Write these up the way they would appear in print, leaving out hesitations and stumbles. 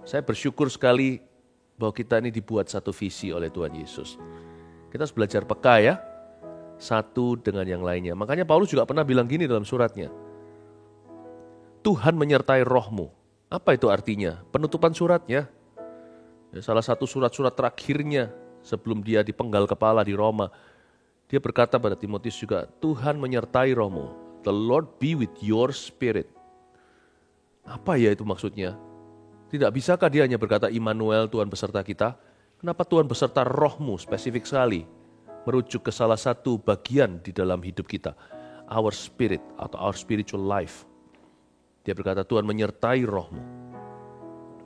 Saya bersyukur sekali bahwa kita ini dibuat satu visi oleh Tuhan Yesus. Kita harus belajar peka ya, satu dengan yang lainnya. Makanya Paulus juga pernah bilang gini dalam suratnya. Tuhan menyertai rohmu. Apa itu artinya? Penutupan suratnya. Ya, salah satu surat-surat terakhirnya sebelum dia dipenggal kepala di Roma. Dia berkata pada Timotius juga, Tuhan menyertai rohmu. The Lord be with your spirit. Apa ya itu maksudnya? Tidak bisakah dia hanya berkata Immanuel, Tuhan beserta kita? Kenapa Tuhan beserta rohmu spesifik sekali? Merujuk ke salah satu bagian di dalam hidup kita. Our spirit atau our spiritual life. Dia berkata Tuhan menyertai rohmu.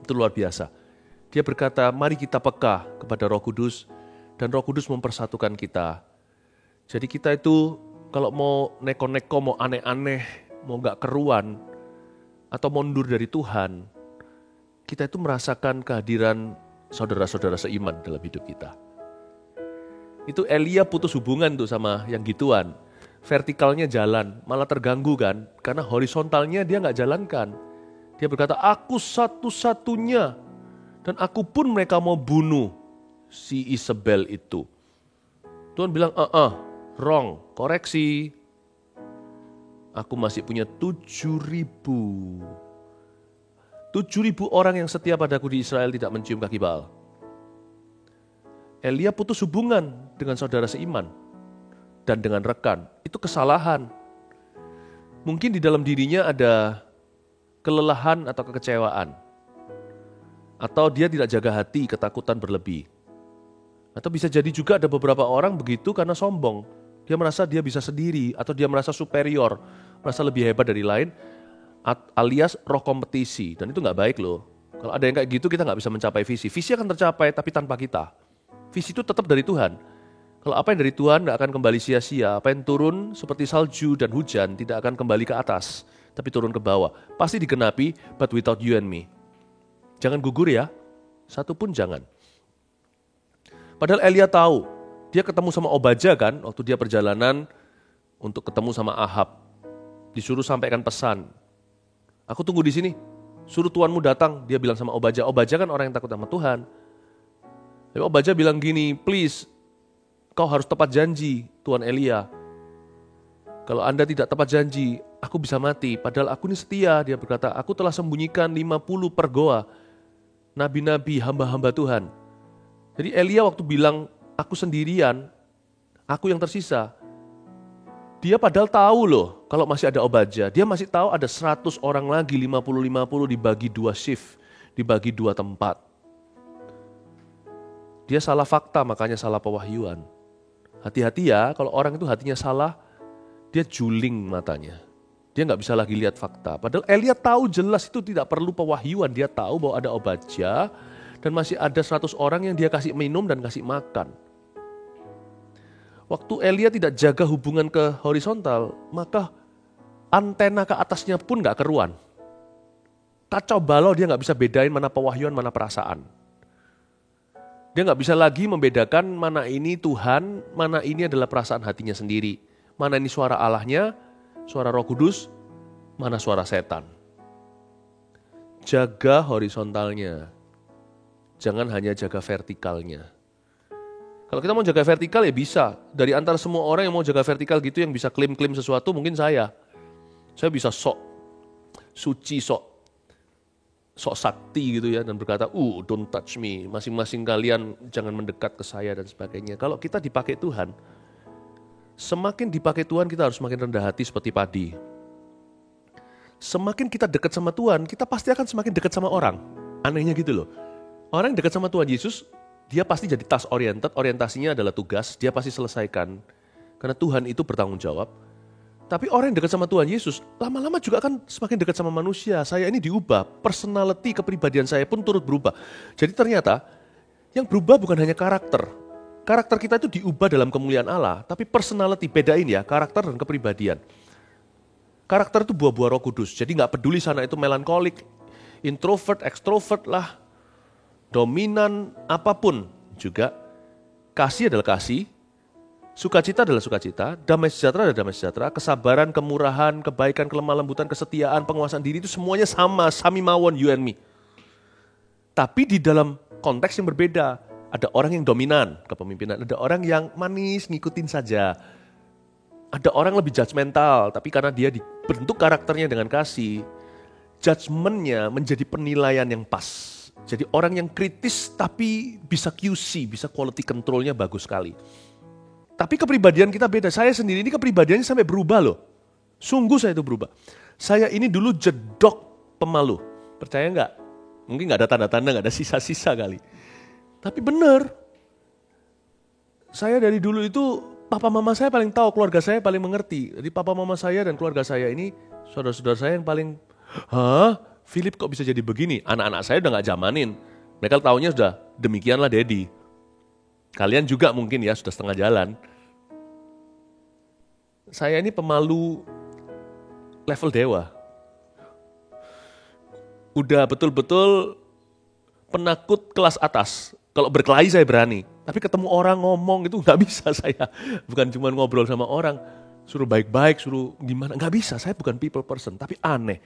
Itu luar biasa. Dia berkata mari kita peka kepada Roh Kudus. Dan Roh Kudus mempersatukan kita. Jadi kita itu kalau mau neko-neko, mau aneh-aneh, mau gak keruan, atau mundur dari Tuhan, kita itu merasakan kehadiran saudara-saudara seiman dalam hidup kita. Itu Elia putus hubungan tuh sama yang gituan. Vertikalnya jalan, malah terganggu kan. Karena horizontalnya dia gak jalankan. Dia berkata, aku satu-satunya. Dan aku pun mereka mau bunuh si Isabel itu. Tuhan bilang, wrong, koreksi. Aku masih punya 7.000. 7.000 orang yang setia padaku di Israel tidak mencium kaki Baal. Elia putus hubungan dengan saudara seiman dan dengan rekan. Itu kesalahan. Mungkin di dalam dirinya ada kelelahan atau kekecewaan. Atau dia tidak jaga hati, ketakutan berlebih. Atau bisa jadi juga ada beberapa orang begitu karena sombong. Dia merasa dia bisa sendiri atau dia merasa superior, merasa lebih hebat dari lain, alias roh kompetisi. Dan itu gak baik loh. Kalau ada yang kayak gitu kita gak bisa mencapai visi. Visi akan tercapai tapi tanpa kita. Visi itu tetap dari Tuhan. Kalau apa yang dari Tuhan gak akan kembali sia-sia. Apa yang turun seperti salju dan hujan tidak akan kembali ke atas, tapi turun ke bawah. Pasti digenapi, but without you and me. Jangan gugur ya, satu pun jangan. Padahal Elia tahu, dia ketemu sama Obaja kan, waktu dia perjalanan untuk ketemu sama Ahab. Disuruh sampaikan pesan. Aku tunggu di sini, suruh tuanmu datang. Dia bilang sama Obaja. Obaja kan orang yang takut sama Tuhan. Tapi Obaja bilang gini, please, kau harus tepat janji, Tuan Elia. Kalau Anda tidak tepat janji, aku bisa mati. Padahal aku ini setia. Dia berkata, aku telah sembunyikan 50 pergoa. Nabi-nabi, hamba-hamba Tuhan. Jadi Elia waktu bilang, aku sendirian, aku yang tersisa. Dia padahal tahu loh, kalau masih ada Obaja. Dia masih tahu ada 100 orang lagi, 50-50 dibagi 2 shift, dibagi 2 tempat. Dia salah fakta, makanya salah pewahyuan. Hati-hati ya, kalau orang itu hatinya salah, dia juling matanya. Dia gak bisa lagi lihat fakta. Padahal Elia tahu jelas itu tidak perlu pewahyuan. Dia tahu bahwa ada Obaja dan masih ada 100 orang yang dia kasih minum dan kasih makan. Waktu Elia tidak jaga hubungan ke horizontal, maka antena ke atasnya pun gak keruan. Kacau balau, dia gak bisa bedain mana pewahyuan, mana perasaan. Dia gak bisa lagi membedakan mana ini Tuhan, mana ini adalah perasaan hatinya sendiri. Mana ini suara Allahnya, suara Roh Kudus, mana suara setan. Jaga horizontalnya, jangan hanya jaga vertikalnya. Kalau kita mau jaga vertikal ya bisa. Dari antara semua orang yang mau jaga vertikal gitu, yang bisa klaim-klaim sesuatu mungkin saya. Saya bisa sok suci, sok sakti gitu ya, dan berkata, don't touch me, masing-masing kalian jangan mendekat ke saya dan sebagainya. Kalau kita dipakai Tuhan, semakin dipakai Tuhan kita harus semakin rendah hati seperti padi. Semakin kita dekat sama Tuhan, kita pasti akan semakin dekat sama orang. Anehnya gitu loh. Orang yang dekat sama Tuhan Yesus, dia pasti jadi task oriented, orientasinya adalah tugas, dia pasti selesaikan. Karena Tuhan itu bertanggung jawab. Tapi orang yang dekat sama Tuhan Yesus, lama-lama juga akan semakin dekat sama manusia. Saya ini diubah, personality, kepribadian saya pun turut berubah. Jadi ternyata yang berubah bukan hanya karakter. Karakter kita itu diubah dalam kemuliaan Allah, tapi personality, bedain ya, karakter dan kepribadian. Karakter itu buah-buah Roh Kudus, jadi gak peduli sana itu melankolik, introvert, extrovert lah, dominan, apapun juga. Kasih adalah kasih, sukacita adalah sukacita, damai sejahtera adalah damai sejahtera, kesabaran, kemurahan, kebaikan, kelemah lembutan, kesetiaan, penguasaan diri itu semuanya sama, sami mawon, you and me. Tapi di dalam konteks yang berbeda. Ada orang yang dominan kepemimpinan, ada orang yang manis ngikutin saja. Ada orang lebih judgmental, tapi karena dia dibentuk karakternya dengan kasih, judgementnya menjadi penilaian yang pas. Jadi orang yang kritis tapi bisa QC, bisa quality controlnya bagus sekali. Tapi kepribadian kita beda. Saya sendiri ini kepribadiannya sampai berubah loh. Sungguh saya itu berubah. Saya ini dulu jedok pemalu. Percaya nggak? Mungkin nggak ada tanda-tanda, nggak ada sisa-sisa kali. Tapi benar. Saya dari dulu itu, papa mama saya paling tahu, keluarga saya paling mengerti. Jadi papa mama saya dan keluarga saya ini, saudara-saudara saya yang paling, hah? Philip kok bisa jadi begini? Anak-anak saya udah gak zamanin. Mereka taunya sudah, demikianlah Daddy. Kalian juga mungkin ya, sudah setengah jalan. Saya ini pemalu level dewa. Udah betul-betul penakut kelas atas. Kalau berkelahi saya berani, tapi ketemu orang ngomong itu nggak bisa saya. Bukan cuma ngobrol sama orang, suruh baik-baik, suruh gimana, nggak bisa. Saya bukan people person, tapi aneh.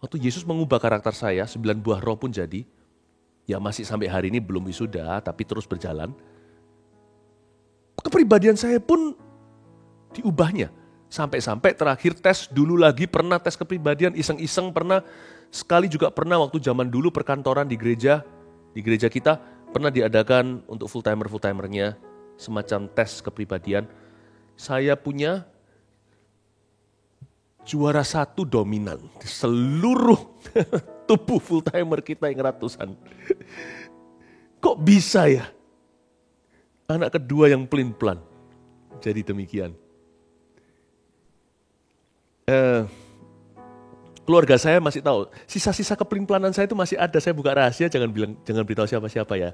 Waktu Yesus mengubah karakter saya, 9 buah roh pun jadi, ya masih sampai hari ini belum wisuda, tapi terus berjalan. Kepribadian saya pun diubahnya. Sampai-sampai terakhir tes dulu lagi, pernah tes kepribadian, iseng-iseng pernah, sekali juga pernah waktu zaman dulu perkantoran di gereja kita, pernah diadakan untuk full-timernya semacam tes kepribadian. Saya punya juara 1 dominan di seluruh tubuh full-timer kita yang ratusan. Kok bisa ya? Anak kedua yang pelin-pelan. Jadi demikian. Keluarga saya masih tahu, sisa-sisa kepelin-pelanan saya itu masih ada. Saya buka rahasia, jangan beritahu siapa-siapa ya.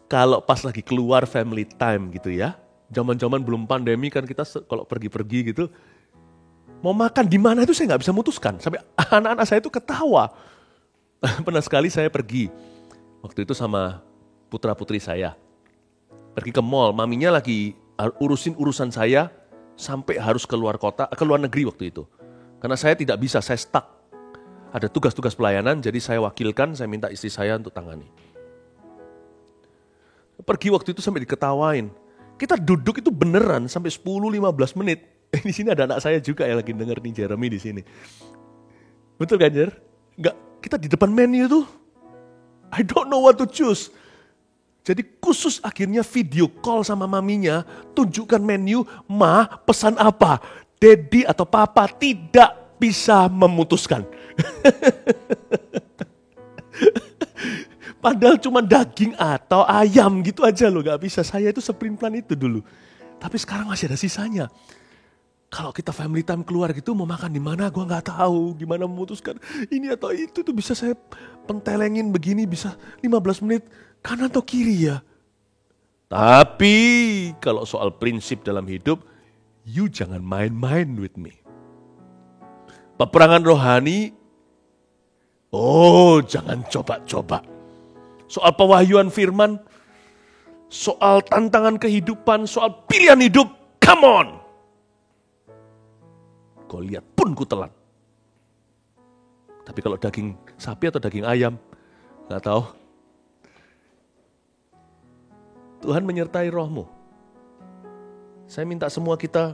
Kalau pas lagi keluar family time gitu ya, zaman-zaman belum pandemi kan kita kalau pergi-pergi gitu, mau makan di mana itu saya nggak bisa mutuskan. Sampai anak-anak saya itu ketawa. Pernah sekali saya pergi, waktu itu sama putra-putri saya, pergi ke mall, maminya lagi urusin urusan saya sampai harus keluar kota, keluar negeri waktu itu. Karena saya tidak bisa, saya stuck. Ada tugas-tugas pelayanan, jadi saya wakilkan, saya minta istri saya untuk tangani. Pergi waktu itu sampai diketawain. Kita duduk itu beneran sampai 10-15 menit. Di sini ada anak saya juga yang lagi denger nih, Jeremy di sini. Betul kan, Jer? Enggak, kita di depan menu tuh. I don't know what to choose. Jadi khusus akhirnya video call sama maminya, tunjukkan menu, Ma pesan apa? Daddy atau papa tidak bisa memutuskan. Padahal cuma daging atau ayam gitu aja loh, gak bisa. Saya itu sepelin-pelan itu dulu. Tapi sekarang masih ada sisanya. Kalau kita family time keluar gitu mau makan di mana, gue nggak tahu gimana memutuskan ini atau itu tuh bisa saya pentelengin begini bisa 15 menit kanan atau kiri ya. Tapi kalau soal prinsip dalam hidup, you jangan main-main with me. Peperangan rohani, oh jangan coba-coba. Soal pewahyuan firman, soal tantangan kehidupan, soal pilihan hidup, come on. Kau lihat pun ku telan. Tapi kalau daging sapi atau daging ayam, gak tahu. Tuhan menyertai rohmu. Saya minta semua kita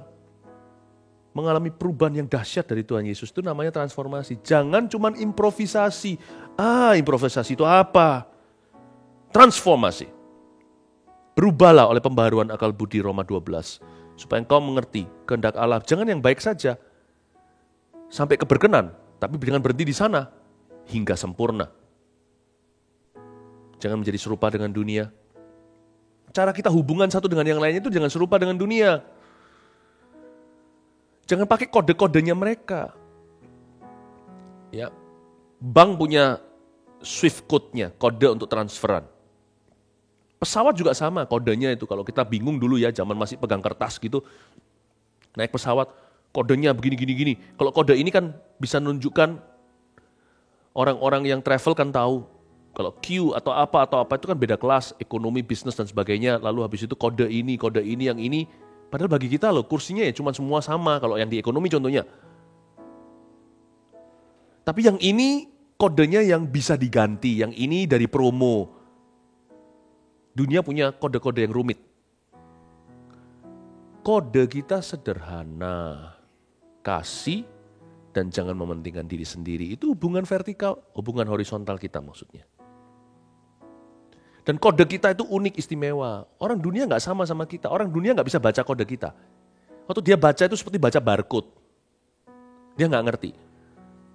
mengalami perubahan yang dahsyat dari Tuhan Yesus. Itu namanya transformasi. Jangan cuma improvisasi. Improvisasi itu apa? Transformasi. Berubahlah oleh pembaharuan akal budi Roma 12. Supaya engkau mengerti kehendak Allah. Jangan yang baik saja. Sampai keberkenan. Tapi jangan berhenti di sana. Hingga sempurna. Jangan menjadi serupa dengan dunia. Cara kita hubungan satu dengan yang lainnya itu jangan serupa dengan dunia. Jangan pakai kode-kodenya mereka. Ya, bank punya Swift code-nya, kode untuk transferan. Pesawat juga sama kodenya itu. Kalau kita bingung dulu ya, zaman masih pegang kertas gitu, naik pesawat, kodenya begini. Kalau kode ini kan bisa nunjukkan orang-orang yang travel kan tahu. Kalau Q atau apa itu kan beda kelas, ekonomi, bisnis dan sebagainya. Lalu habis itu kode ini, yang ini. Padahal bagi kita loh kursinya ya cuma semua sama kalau yang di ekonomi contohnya. Tapi yang ini kodenya yang bisa diganti, yang ini dari promo. Dunia punya kode-kode yang rumit. Kode kita sederhana, kasih dan jangan mementingkan diri sendiri. Itu hubungan vertikal, hubungan horizontal kita maksudnya. Dan kode kita itu unik, istimewa. Orang dunia nggak sama kita, orang dunia nggak bisa baca kode kita. Waktu dia baca itu seperti baca barcode. Dia nggak ngerti.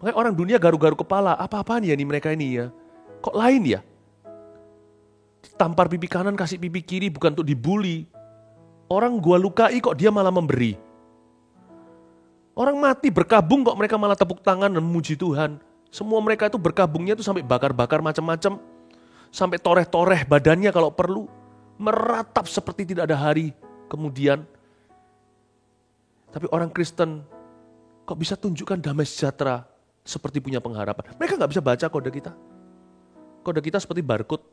Makanya orang dunia garu-garu kepala, apa-apaan ya nih mereka ini ya. Kok lain ya? Tampar pipi kanan, kasih pipi kiri, bukan untuk dibully. Orang gua lukai kok dia malah memberi. Orang mati berkabung kok mereka malah tepuk tangan dan memuji Tuhan. Semua mereka itu berkabungnya itu sampai bakar-bakar macam-macam. Sampai toreh-toreh badannya kalau perlu. Meratap seperti tidak ada hari kemudian. Tapi orang Kristen kok bisa tunjukkan damai sejahtera seperti punya pengharapan. Mereka gak bisa baca kode kita. Kode kita seperti barcode.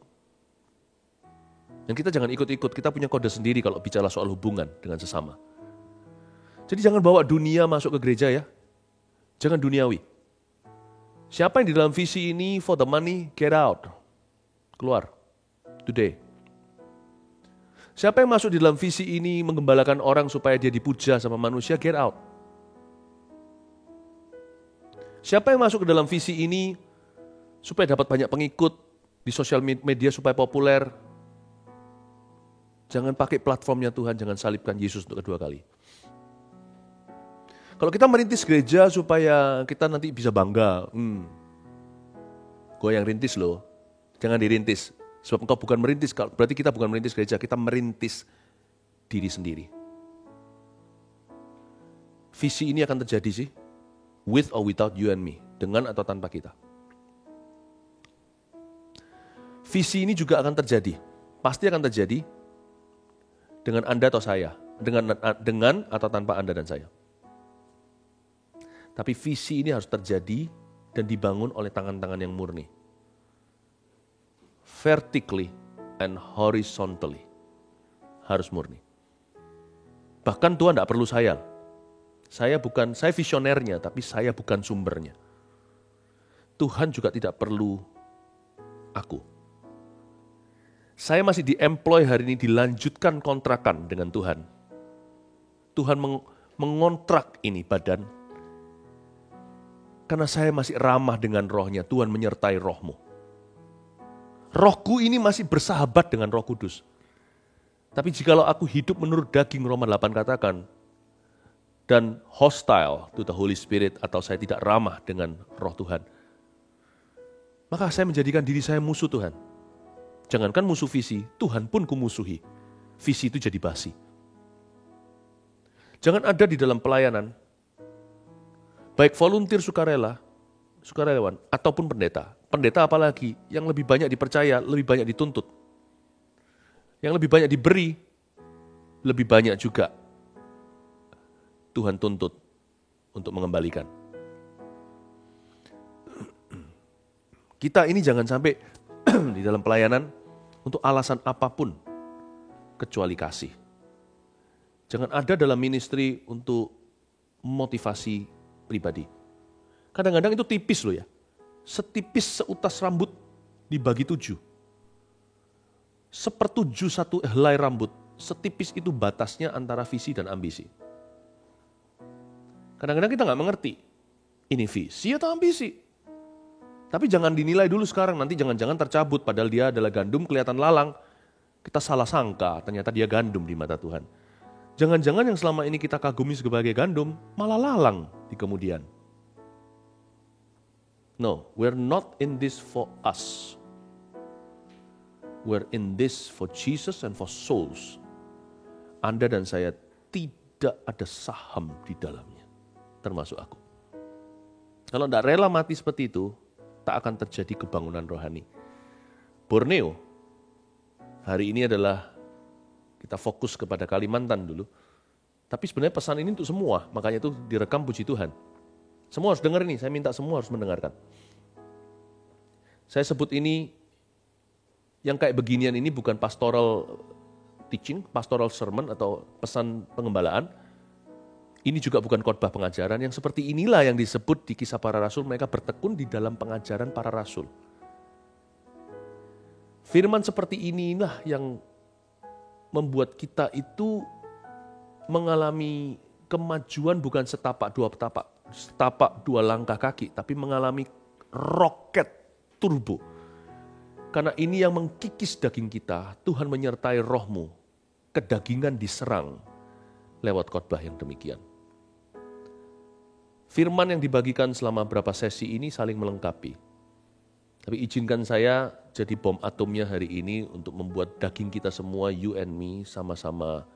Dan kita jangan ikut-ikut, kita punya kode sendiri kalau bicara soal hubungan dengan sesama. Jadi jangan bawa dunia masuk ke gereja ya. Jangan duniawi. Siapa yang di dalam visi ini for the money, get out. Keluar. Today. Siapa yang masuk di dalam visi ini menggembalakan orang supaya dia dipuja sama manusia, get out. Siapa yang masuk ke dalam visi ini supaya dapat banyak pengikut di sosial media supaya populer, jangan pakai platformnya Tuhan, jangan salibkan Yesus untuk kedua kali. Kalau kita merintis gereja supaya kita nanti bisa bangga, gue yang rintis loh, jangan dirintis. Sebab engkau bukan merintis, berarti kita bukan merintis gereja, kita merintis diri sendiri. Visi ini akan terjadi sih, with or without you and me, dengan atau tanpa kita. Visi ini juga akan terjadi, pasti akan terjadi dengan Anda atau saya, dengan atau tanpa Anda dan saya. Tapi visi ini harus terjadi dan dibangun oleh tangan-tangan yang murni. Vertically and horizontally. Harus murni. Bahkan Tuhan tidak perlu saya. Saya visionernya, tapi saya bukan sumbernya. Tuhan juga tidak perlu aku. Saya masih di-employ hari ini, dilanjutkan kontrakan dengan Tuhan. Tuhan mengontrak ini badan. Karena saya masih ramah dengan rohnya, Tuhan menyertai rohmu. Rohku ini masih bersahabat dengan Roh Kudus. Tapi jikalau aku hidup menurut daging, Roma 8 katakan, dan hostile to the Holy Spirit, atau saya tidak ramah dengan roh Tuhan, maka saya menjadikan diri saya musuh Tuhan. Jangankan musuh visi, Tuhan pun kumusuhi. Visi itu jadi basi. Jangan ada di dalam pelayanan, baik volunteer sukarelawan, ataupun pendeta. Pendeta apalagi, yang lebih banyak dipercaya, lebih banyak dituntut. Yang lebih banyak diberi, lebih banyak juga Tuhan tuntut untuk mengembalikan. Kita ini jangan sampai di dalam pelayanan untuk alasan apapun kecuali kasih. Jangan ada dalam ministry untuk motivasi pribadi. Kadang-kadang itu tipis loh ya. Setipis seutas rambut dibagi 7. 1/7 satu helai rambut. Setipis itu batasnya antara visi dan ambisi. Kadang-kadang kita gak mengerti. Ini visi atau ambisi? Tapi jangan dinilai dulu sekarang. Nanti jangan-jangan tercabut padahal dia adalah gandum kelihatan lalang. Kita salah sangka ternyata dia gandum di mata Tuhan. Jangan-jangan yang selama ini kita kagumi sebagai gandum malah lalang di kemudian. No, we're not in this for us. We're in this for Jesus and for souls. Anda dan saya tidak ada saham di dalamnya, termasuk aku. Kalau tidak rela mati seperti itu, tak akan terjadi kebangunan rohani. Borneo, hari ini adalah kita fokus kepada Kalimantan dulu. Tapi sebenarnya pesan ini untuk semua, makanya itu direkam puji Tuhan. Semua harus dengar ini, saya minta semua harus mendengarkan. Saya sebut ini, yang kayak beginian ini bukan pastoral teaching, pastoral sermon atau pesan pengembalaan. Ini juga bukan khotbah pengajaran, yang seperti inilah yang disebut di Kisah Para Rasul, mereka bertekun di dalam pengajaran para rasul. Firman seperti inilah yang membuat kita itu mengalami kemajuan bukan setapak dua langkah kaki, tapi mengalami roket turbo. Karena ini yang mengkikis daging kita, Tuhan menyertai rohmu, kedagingan diserang lewat khotbah yang demikian. Firman yang dibagikan selama beberapa sesi ini saling melengkapi. Tapi izinkan saya jadi bom atomnya hari ini untuk membuat daging kita semua, you and me, sama-sama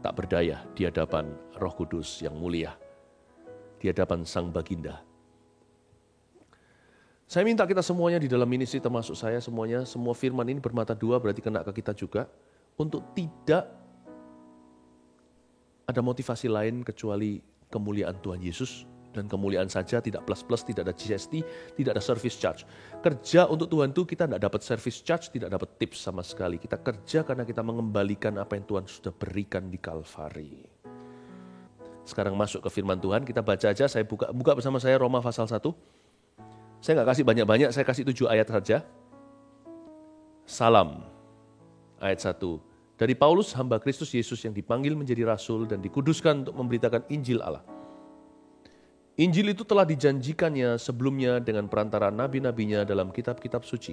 tak berdaya di hadapan Roh Kudus yang mulia, di hadapan Sang Baginda. Saya minta kita semuanya di dalam ministry, termasuk saya semuanya, semua firman ini bermata dua, berarti kena ke kita juga, untuk tidak ada motivasi lain kecuali kemuliaan Tuhan Yesus, dan kemuliaan saja, tidak plus-plus, tidak ada GST, tidak ada service charge. Kerja untuk Tuhan itu kita tidak dapat service charge, tidak dapat tips sama sekali. Kita kerja karena kita mengembalikan apa yang Tuhan sudah berikan di Kalvari. Sekarang masuk ke firman Tuhan, kita baca aja, saya buka bersama saya Roma pasal 1. Saya nggak kasih banyak-banyak, saya kasih 7 ayat saja. Salam, ayat 1. Dari Paulus, hamba Kristus Yesus yang dipanggil menjadi rasul dan dikuduskan untuk memberitakan Injil Allah. Injil itu telah dijanjikannya sebelumnya dengan perantara nabi-nabinya dalam kitab-kitab suci.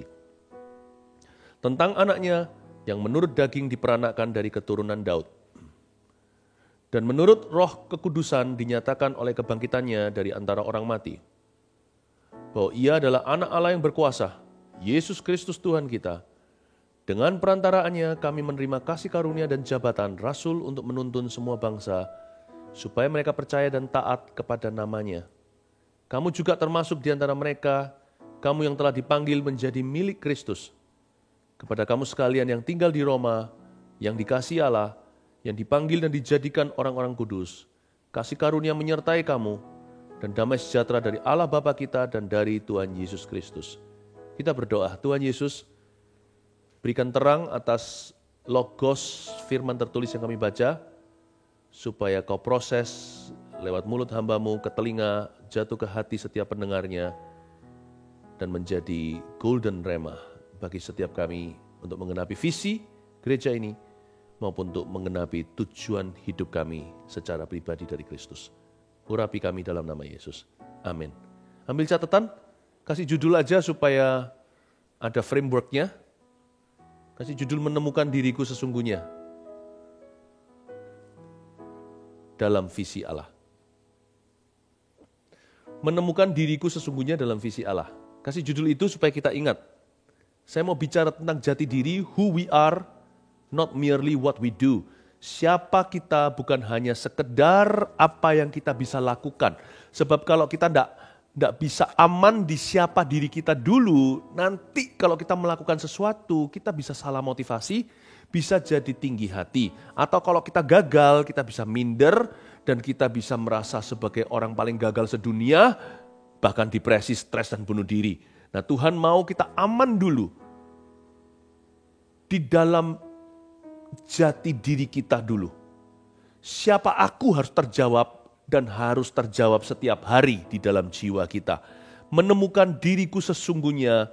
Tentang anaknya yang menurut daging diperanakkan dari keturunan Daud. Dan menurut roh kekudusan dinyatakan oleh kebangkitannya dari antara orang mati. Bahwa ia adalah anak Allah yang berkuasa, Yesus Kristus Tuhan kita. Dengan perantaraannya kami menerima kasih karunia dan jabatan rasul untuk menuntun semua bangsa, supaya mereka percaya dan taat kepada namanya. Kamu juga termasuk di antara mereka, kamu yang telah dipanggil menjadi milik Kristus. Kepada kamu sekalian yang tinggal di Roma, yang dikasihi Allah, yang dipanggil dan dijadikan orang-orang kudus, kasih karunia menyertai kamu, dan damai sejahtera dari Allah Bapa kita dan dari Tuhan Yesus Kristus. Kita berdoa, Tuhan Yesus, berikan terang atas logos firman tertulis yang kami baca, supaya kau proses lewat mulut hamba-Mu ke telinga, jatuh ke hati setiap pendengarnya, dan menjadi golden rhema bagi setiap kami untuk menggenapi visi gereja ini, maupun untuk menggenapi tujuan hidup kami secara pribadi dari Kristus. Urapi kami dalam nama Yesus. Amin. Ambil catatan, kasih judul aja supaya ada frameworknya. Kasih judul menemukan diriku sesungguhnya dalam visi Allah. Menemukan diriku sesungguhnya dalam visi Allah. Kasih judul itu supaya kita ingat. Saya mau bicara tentang jati diri, who we are, not merely what we do. Siapa kita bukan hanya sekedar apa yang kita bisa lakukan. Sebab kalau kita tidak bisa aman di siapa diri kita dulu, nanti kalau kita melakukan sesuatu, kita bisa salah motivasi, bisa jadi tinggi hati. Atau kalau kita gagal, kita bisa minder, dan kita bisa merasa sebagai orang paling gagal sedunia, bahkan depresi, stres, dan bunuh diri. Nah, Tuhan mau kita aman dulu di dalam jati diri kita dulu. Siapa aku harus terjawab, dan harus terjawab setiap hari di dalam jiwa kita. Menemukan diriku sesungguhnya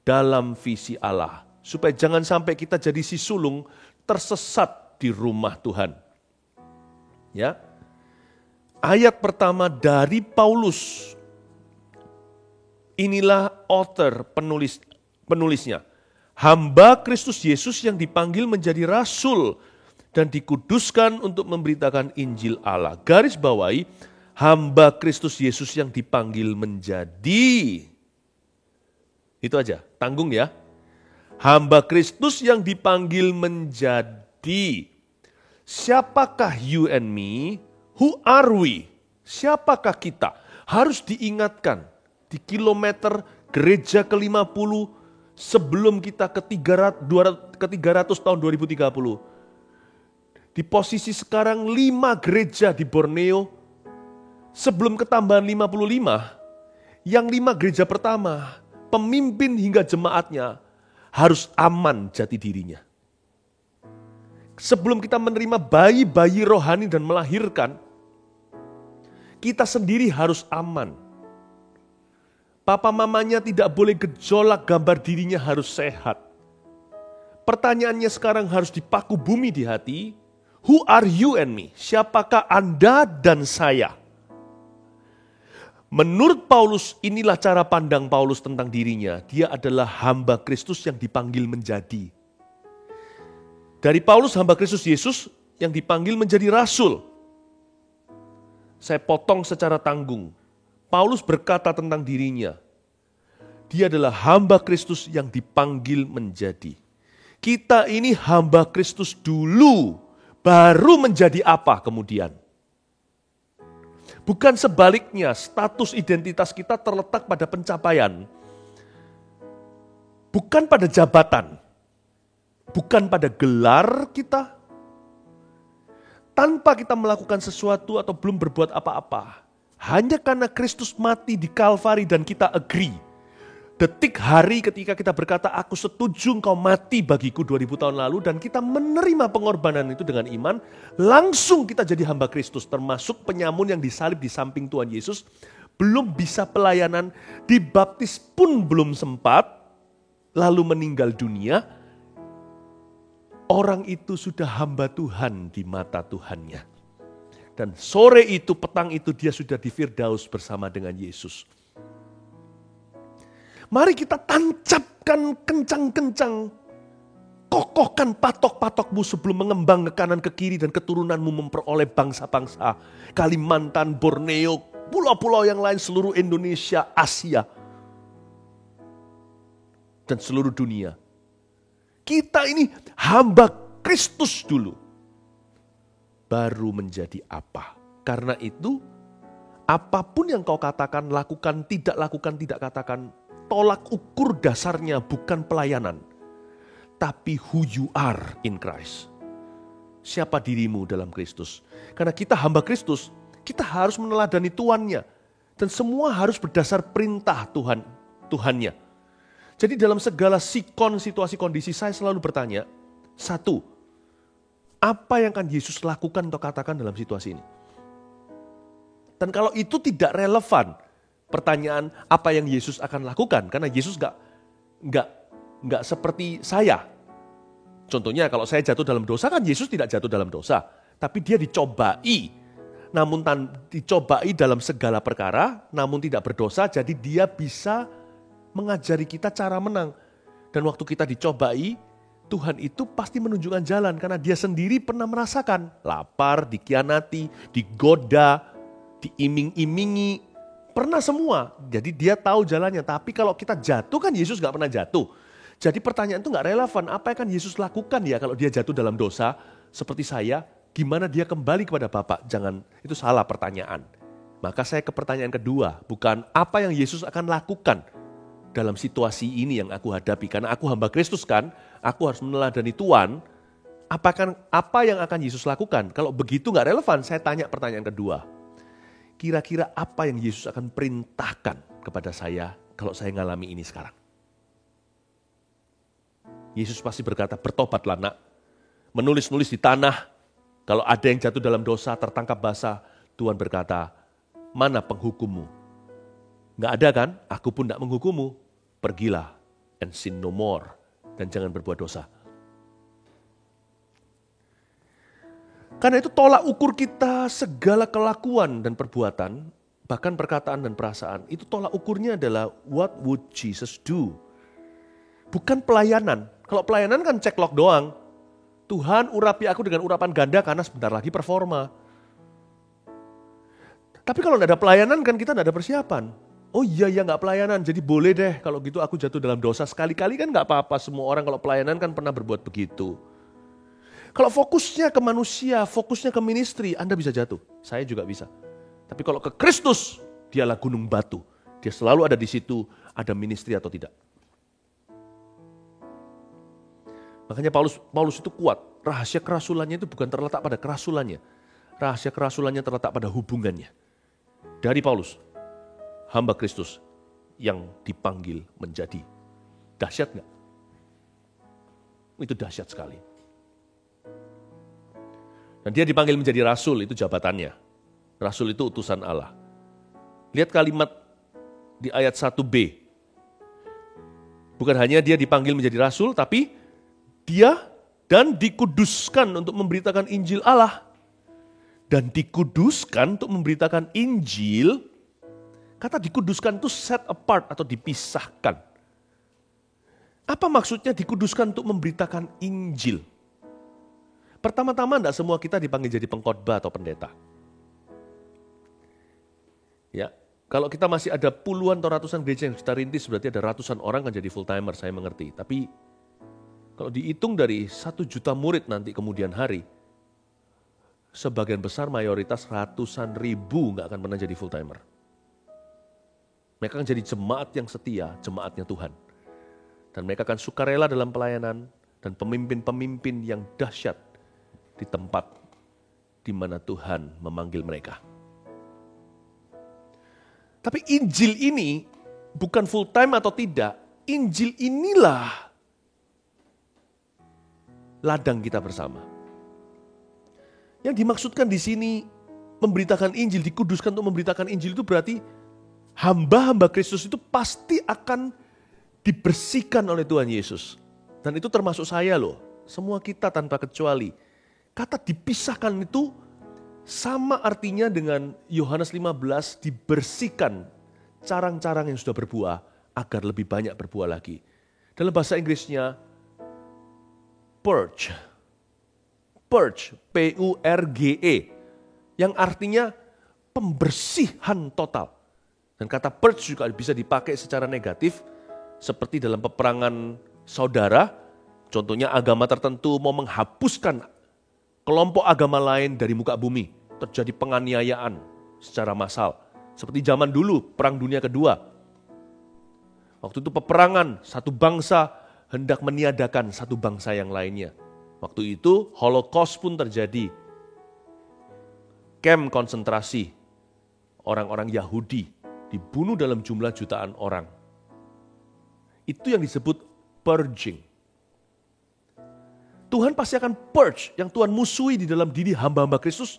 dalam visi Allah. Supaya jangan sampai kita jadi si sulung tersesat di rumah Tuhan. Ya. Ayat pertama dari Paulus. Inilah author penulisnya. Hamba Kristus Yesus yang dipanggil menjadi rasul dan dikuduskan untuk memberitakan Injil Allah. Garis bawahi, hamba Kristus Yesus yang dipanggil menjadi. Itu aja, tanggung ya. Hamba Kristus yang dipanggil menjadi. Siapakah you and me? Who are we? Siapakah kita? Harus diingatkan di kilometer gereja ke-50 sebelum kita ke 300 tahun 2030. Di posisi sekarang 5 gereja di Borneo, sebelum ketambahan 55, yang 5 gereja pertama, pemimpin hingga jemaatnya harus aman jati dirinya. Sebelum kita menerima bayi-bayi rohani dan melahirkan, Kita sendiri harus aman. Papa mamanya tidak boleh gejolak, gambar dirinya harus sehat. Pertanyaannya sekarang harus dipaku bumi di hati. Who are you and me? Siapakah Anda dan saya? Menurut Paulus, inilah cara pandang Paulus tentang dirinya. Dia adalah hamba Kristus yang dipanggil menjadi. Dari Paulus, hamba Kristus Yesus yang dipanggil menjadi rasul. Saya potong secara tanggung. Paulus berkata tentang dirinya. Dia adalah hamba Kristus yang dipanggil menjadi. Kita ini hamba Kristus dulu, baru menjadi apa kemudian? Bukan sebaliknya, status identitas kita terletak pada pencapaian. Bukan pada jabatan. Bukan pada gelar kita. Tanpa kita melakukan sesuatu atau belum berbuat apa-apa. Hanya karena Kristus mati di Kalvari dan kita agree. Detik hari ketika kita berkata, aku setuju engkau mati bagiku 2000 tahun lalu, dan kita menerima pengorbanan itu dengan iman, langsung kita jadi hamba Kristus, termasuk penyamun yang disalib di samping Tuhan Yesus, belum bisa pelayanan, dibaptis pun belum sempat, lalu meninggal dunia, orang itu sudah hamba Tuhan di mata Tuhannya. Dan sore itu, petang itu dia sudah di Firdaus bersama dengan Yesus. Mari kita tancapkan kencang-kencang. Kokohkan patok-patokmu sebelum mengembang ke kanan ke kiri dan keturunanmu memperoleh bangsa-bangsa. Kalimantan, Borneo, pulau-pulau yang lain, seluruh Indonesia, Asia. Dan seluruh dunia. Kita ini hamba Kristus dulu. Baru menjadi apa? Karena itu, apapun yang kau katakan, lakukan, tidak katakan, tolak ukur dasarnya bukan pelayanan, tapi who you are in Christ. Siapa dirimu dalam Kristus. Karena kita hamba Kristus, kita harus meneladani Tuannya. Dan semua harus berdasar perintah Tuhannya. Jadi dalam segala sikon, situasi, kondisi, saya selalu bertanya, satu, apa yang akan Yesus lakukan atau katakan dalam situasi ini? Dan kalau itu tidak relevan, pertanyaan apa yang Yesus akan lakukan, karena Yesus nggak seperti saya. Contohnya kalau saya jatuh dalam dosa, kan Yesus tidak jatuh dalam dosa, tapi dia dicobai. Namun dicobai dalam segala perkara, namun tidak berdosa, jadi dia bisa mengajari kita cara menang. Dan waktu kita dicobai, Tuhan itu pasti menunjukkan jalan, karena dia sendiri pernah merasakan lapar, dikhianati, digoda, diiming-imingi. Pernah semua, jadi dia tahu jalannya. Tapi kalau kita jatuh, kan Yesus gak pernah jatuh. Jadi pertanyaan itu gak relevan. Apa yang akan Yesus lakukan ya kalau dia jatuh dalam dosa seperti saya? Gimana dia kembali kepada Bapa? Jangan, itu salah pertanyaan. Maka saya ke pertanyaan kedua, bukan apa yang Yesus akan lakukan dalam situasi ini yang aku hadapi. Karena aku hamba Kristus kan, aku harus meneladani Tuhan. Apa yang akan Yesus lakukan? Kalau begitu gak relevan, saya tanya pertanyaan kedua. Kira-kira apa yang Yesus akan perintahkan kepada saya kalau saya ngalami ini sekarang? Yesus pasti berkata, bertobatlah nak. Menulis-nulis di tanah. Kalau ada yang jatuh dalam dosa, tertangkap basah, Tuhan berkata, mana penghukummu? Nggak ada kan? Aku pun tidak menghukummu. Pergilah and sin no more. Dan jangan berbuat dosa. Karena itu tolak ukur kita segala kelakuan dan perbuatan, bahkan perkataan dan perasaan, itu tolak ukurnya adalah what would Jesus do? Bukan pelayanan. Kalau pelayanan kan ceklock doang. Tuhan urapi aku dengan urapan ganda karena sebentar lagi performa. Tapi kalau tidak ada pelayanan kan kita tidak ada persiapan. Oh iya gak pelayanan, jadi boleh deh kalau gitu aku jatuh dalam dosa. Sekali-kali kan gak apa-apa, semua orang kalau pelayanan kan pernah berbuat begitu. Kalau fokusnya ke manusia, fokusnya ke ministry, Anda bisa jatuh. Saya juga bisa. Tapi kalau ke Kristus, dialah gunung batu. Dia selalu ada di situ, ada ministry atau tidak. Makanya Paulus itu kuat. Rahasia kerasulannya itu bukan terletak pada kerasulannya. Rahasia kerasulannya terletak pada hubungannya. Dari Paulus, hamba Kristus yang dipanggil menjadi. Dahsyat gak? Itu dahsyat sekali. Dan dia dipanggil menjadi rasul, itu jabatannya. Rasul itu utusan Allah. Lihat kalimat di ayat 1b. Bukan hanya dia dipanggil menjadi rasul, tapi dia dan dikuduskan untuk memberitakan Injil Allah. Dan dikuduskan untuk memberitakan Injil, kata dikuduskan itu set apart atau dipisahkan. Apa maksudnya dikuduskan untuk memberitakan Injil? Pertama-tama tidak semua kita dipanggil jadi pengkhotbah atau pendeta. Ya, kalau kita masih ada puluhan atau ratusan gereja yang kita rintis, berarti ada ratusan orang kan jadi full timer, saya mengerti. Tapi kalau dihitung dari 1 juta murid nanti kemudian hari, sebagian besar mayoritas ratusan ribu nggak akan pernah jadi full timer. Mereka akan jadi jemaat yang setia, jemaatnya Tuhan. Dan mereka akan sukarela dalam pelayanan dan pemimpin-pemimpin yang dahsyat di tempat di mana Tuhan memanggil mereka. Tapi Injil ini bukan full time atau tidak, Injil inilah ladang kita bersama. Yang dimaksudkan di sini memberitakan Injil, dikuduskan untuk memberitakan Injil itu berarti hamba-hamba Kristus itu pasti akan dibersihkan oleh Tuhan Yesus. Dan itu termasuk saya loh, semua kita tanpa kecuali. Kata dipisahkan itu sama artinya dengan Yohanes 15, dibersihkan carang-carang yang sudah berbuah agar lebih banyak berbuah lagi. Dalam bahasa Inggrisnya purge. Purge, P-U-R-G-E, yang artinya pembersihan total. Dan kata purge juga bisa dipakai secara negatif, seperti dalam peperangan saudara, contohnya agama tertentu mau menghapuskan kelompok agama lain dari muka bumi. Terjadi penganiayaan secara massal. Seperti zaman dulu, Perang Dunia Kedua. Waktu itu peperangan, satu bangsa hendak meniadakan satu bangsa yang lainnya. Waktu itu Holocaust pun terjadi. Camp konsentrasi, orang-orang Yahudi dibunuh dalam jumlah jutaan orang. Itu yang disebut purging. Tuhan pasti akan purge, yang Tuhan musuhi di dalam diri hamba-hamba Kristus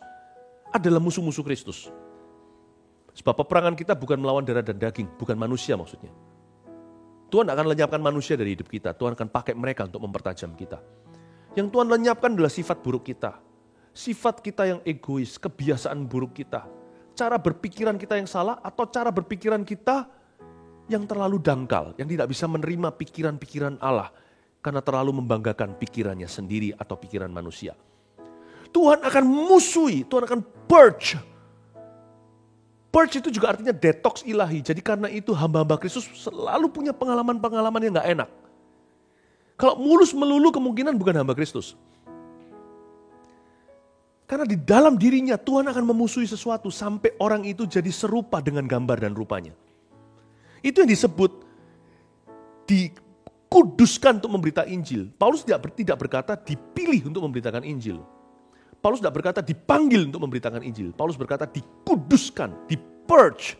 adalah musuh-musuh Kristus. Sebab peperangan kita bukan melawan darah dan daging, bukan manusia maksudnya. Tuhan akan lenyapkan manusia dari hidup kita, Tuhan akan pakai mereka untuk mempertajam kita. Yang Tuhan lenyapkan adalah sifat buruk kita. Sifat kita yang egois, kebiasaan buruk kita. Cara berpikiran kita yang salah atau cara berpikiran kita yang terlalu dangkal, yang tidak bisa menerima pikiran-pikiran Allah karena terlalu membanggakan pikirannya sendiri atau pikiran manusia. Tuhan akan musuhi, Tuhan akan purge. Purge itu juga artinya detox ilahi. Jadi karena itu hamba-hamba Kristus selalu punya pengalaman-pengalaman yang gak enak. Kalau mulus melulu kemungkinan bukan hamba Kristus. Karena di dalam dirinya Tuhan akan memusuhi sesuatu sampai orang itu jadi serupa dengan gambar dan rupanya. Itu yang disebut dikuduskan untuk memberita Injil. Paulus tidak berkata dipilih untuk memberitakan Injil. Paulus tidak berkata dipanggil untuk memberitakan Injil. Paulus berkata dikuduskan, dipurge,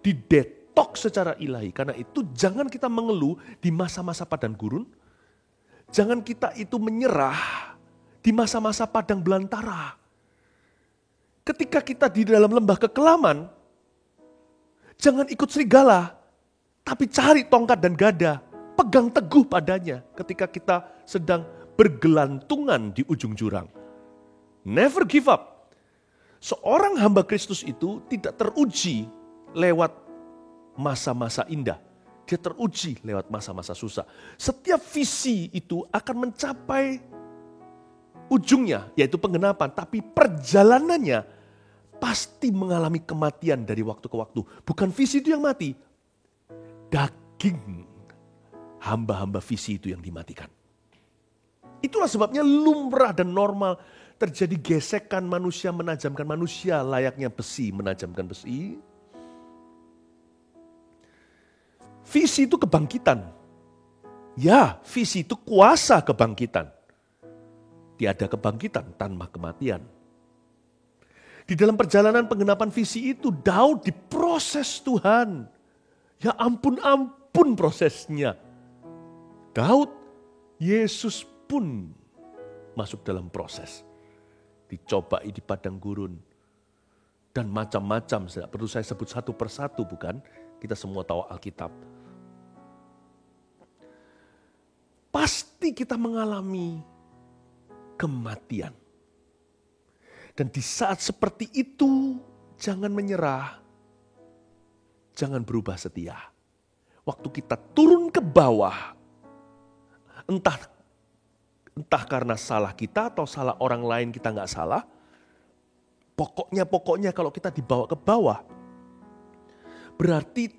didetoks secara ilahi. Karena itu jangan kita mengeluh di masa-masa padang gurun. Jangan kita itu menyerah di masa-masa padang belantara. Ketika kita di dalam lembah kekelaman, jangan ikut serigala, tapi cari tongkat dan gada. Pegang teguh padanya ketika kita sedang bergelantungan di ujung jurang. Never give up. Seorang hamba Kristus itu tidak teruji lewat masa-masa indah. Dia teruji lewat masa-masa susah. Setiap visi itu akan mencapai ujungnya, yaitu penggenapan. Tapi perjalanannya pasti mengalami kematian dari waktu ke waktu. Bukan visi itu yang mati. Daging hamba-hamba visi itu yang dimatikan. Itulah sebabnya lumrah dan normal terjadi gesekan manusia menajamkan manusia layaknya besi menajamkan besi. Visi itu kebangkitan. Ya, visi itu kuasa kebangkitan. Tiada kebangkitan tanpa kematian. Di dalam perjalanan penggenapan visi itu Daud diproses Tuhan. Ya ampun prosesnya. Daud, Yesus pun masuk dalam proses. Dicobai di padang gurun. Dan macam-macam, tidak perlu saya sebut satu persatu, bukan? Kita semua tahu Alkitab. Pasti kita mengalami kematian. Dan di saat seperti itu, jangan menyerah, jangan berubah setia. Waktu kita turun ke bawah, entah karena salah kita atau salah orang lain, kita nggak salah. Pokoknya kalau kita dibawa ke bawah, berarti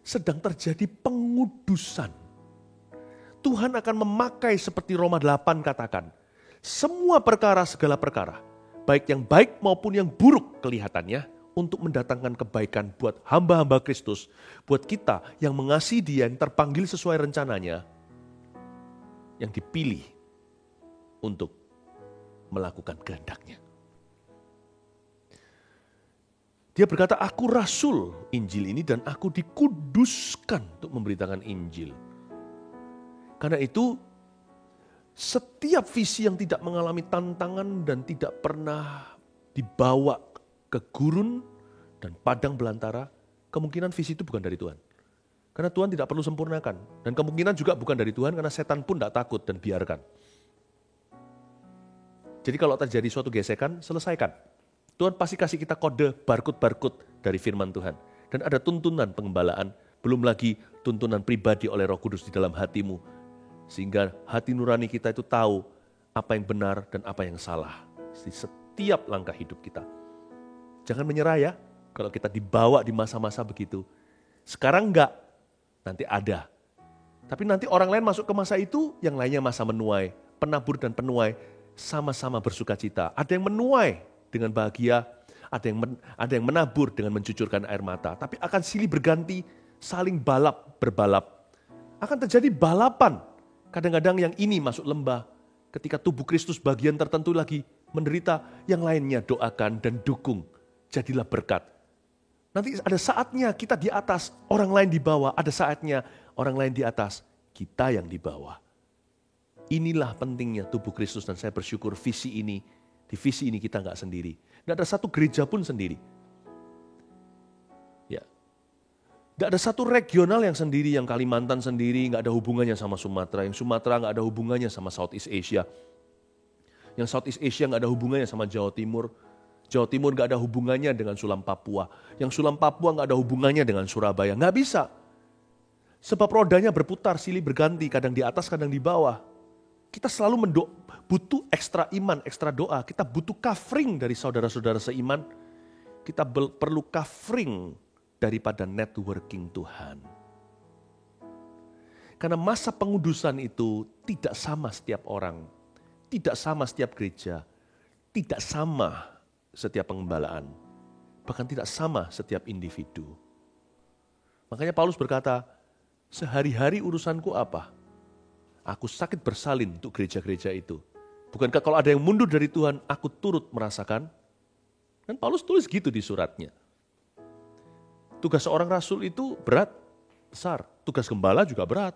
sedang terjadi pengudusan. Tuhan akan memakai seperti Roma 8 katakan, semua perkara, segala perkara, baik yang baik maupun yang buruk kelihatannya, untuk mendatangkan kebaikan buat hamba-hamba Kristus, buat kita yang mengasihi Dia, yang terpanggil sesuai rencananya, yang dipilih untuk melakukan kehendak-Nya. Dia berkata, aku rasul Injil ini dan aku dikuduskan untuk memberitakan Injil. Karena itu, setiap visi yang tidak mengalami tantangan dan tidak pernah dibawa ke gurun dan padang belantara, kemungkinan visi itu bukan dari Tuhan. Karena Tuhan tidak perlu sempurnakan. Dan kemungkinan juga bukan dari Tuhan karena setan pun tidak takut dan biarkan. Jadi kalau terjadi suatu gesekan, selesaikan. Tuhan pasti kasih kita kode barcode dari firman Tuhan. Dan ada tuntunan pengembalaan, belum lagi tuntunan pribadi oleh Roh Kudus di dalam hatimu. Sehingga hati nurani kita itu tahu apa yang benar dan apa yang salah. Di setiap langkah hidup kita. Jangan menyerah ya, kalau kita dibawa di masa-masa begitu. Sekarang enggak, nanti ada. Tapi nanti orang lain masuk ke masa itu, yang lainnya masa menuai. Penabur dan penuai sama-sama bersuka cita. Ada yang menuai dengan bahagia, ada yang menabur dengan mencucurkan air mata. Tapi akan silih berganti, saling berbalap. Akan terjadi balapan. Kadang-kadang yang ini masuk lembah. Ketika tubuh Kristus bagian tertentu lagi menderita, yang lainnya doakan dan dukung. Jadilah berkat. Nanti ada saatnya kita di atas, orang lain di bawah. Ada saatnya orang lain di atas, kita yang di bawah. Inilah pentingnya tubuh Kristus dan saya bersyukur di visi ini kita nggak sendiri. Nggak ada satu gereja pun sendiri. Ya, nggak ada satu regional yang sendiri, yang Kalimantan sendiri nggak ada hubungannya sama Sumatera, yang Sumatera nggak ada hubungannya sama Southeast Asia, yang Southeast Asia nggak ada hubungannya sama Jawa Timur nggak ada hubungannya dengan Sulam Papua, yang Sulam Papua nggak ada hubungannya dengan Surabaya, nggak bisa. Sebab rodanya berputar, silih berganti, kadang di atas, kadang di bawah. Kita selalu butuh ekstra iman, ekstra doa. Kita butuh covering dari saudara-saudara seiman. Kita perlu covering daripada networking Tuhan. Karena masa pengudusan itu tidak sama setiap orang. Tidak sama setiap gereja. Tidak sama setiap pengembalaan. Bahkan tidak sama setiap individu. Makanya Paulus berkata, sehari-hari urusanku apa? Aku sakit bersalin untuk gereja-gereja itu. Bukankah kalau ada yang mundur dari Tuhan, aku turut merasakan? Dan Paulus tulis gitu di suratnya. Tugas seorang rasul itu berat, besar. Tugas gembala juga berat.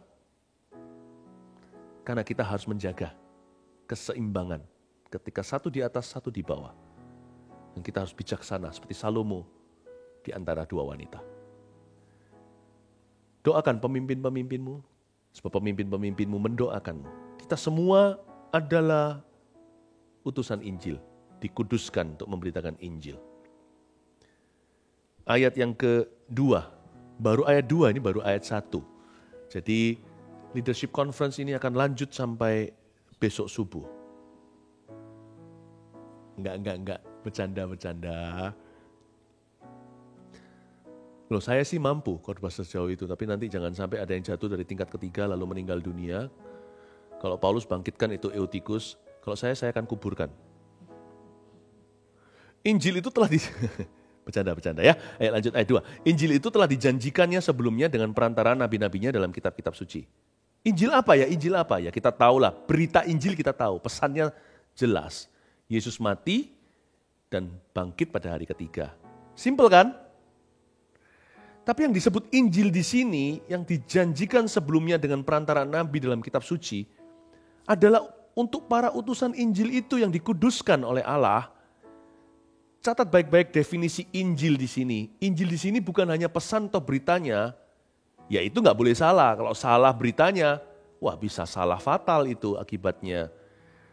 Karena kita harus menjaga keseimbangan. Ketika satu di atas, satu di bawah. Dan kita harus bijaksana seperti Salomo di antara dua wanita. Doakan pemimpin-pemimpinmu. Sebab pemimpin-pemimpinmu mendoakanmu. Kita semua adalah utusan Injil. Dikuduskan untuk memberitakan Injil. Ayat yang kedua. Baru ayat 2, ini baru ayat 1. Jadi leadership conference ini akan lanjut sampai besok subuh. Enggak. Bercanda. Loh, saya sih mampu khotbah sejauh itu, tapi nanti jangan sampai ada yang jatuh dari tingkat ketiga lalu meninggal dunia. Kalau Paulus bangkitkan itu Eutikus, kalau saya akan kuburkan. Injil itu telah bercanda ya. Lanjut ayat 2. Injil itu telah dijanjikannya sebelumnya dengan perantaraan nabi-nabinya dalam kitab-kitab suci. Injil apa ya? Kita tahulah, berita Injil kita tahu, pesannya jelas. Yesus mati dan bangkit pada hari ketiga. Simpel kan? Tapi yang disebut Injil di sini, yang dijanjikan sebelumnya dengan perantara nabi dalam kitab suci, adalah untuk para utusan Injil itu yang dikuduskan oleh Allah, Catat baik-baik definisi Injil di sini. Injil di sini bukan hanya pesan atau beritanya, ya itu nggak boleh salah. Kalau salah beritanya, wah bisa salah fatal itu akibatnya.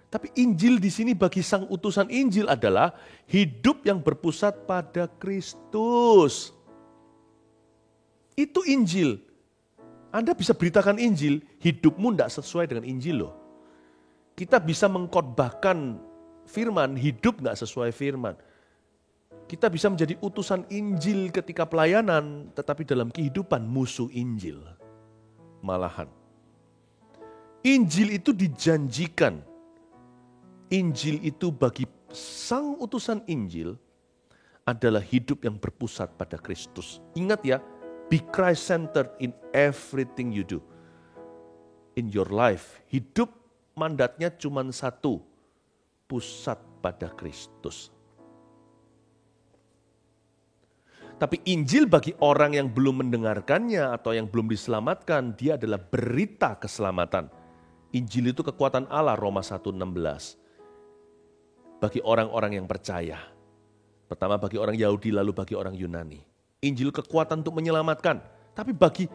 Tapi Injil di sini bagi sang utusan Injil adalah hidup yang berpusat pada Kristus. Itu Injil. Anda bisa beritakan Injil, hidupmu tidak sesuai dengan Injil loh. Kita bisa mengkhotbahkan firman, hidup nggak sesuai firman. Kita bisa menjadi utusan Injil ketika pelayanan, tetapi dalam kehidupan musuh Injil. Malahan. Injil itu dijanjikan. Injil itu bagi sang utusan Injil adalah hidup yang berpusat pada Kristus. Ingat ya, be Christ-centered in everything you do. In your life, hidup mandatnya cuma satu, pusat pada Kristus. Tapi Injil bagi orang yang belum mendengarkannya atau yang belum diselamatkan, dia adalah berita keselamatan. Injil itu kekuatan Allah, Roma 1:16. Bagi orang-orang yang percaya. Pertama bagi orang Yahudi, lalu bagi orang Yunani. Injil kekuatan untuk menyelamatkan. Tapi bagi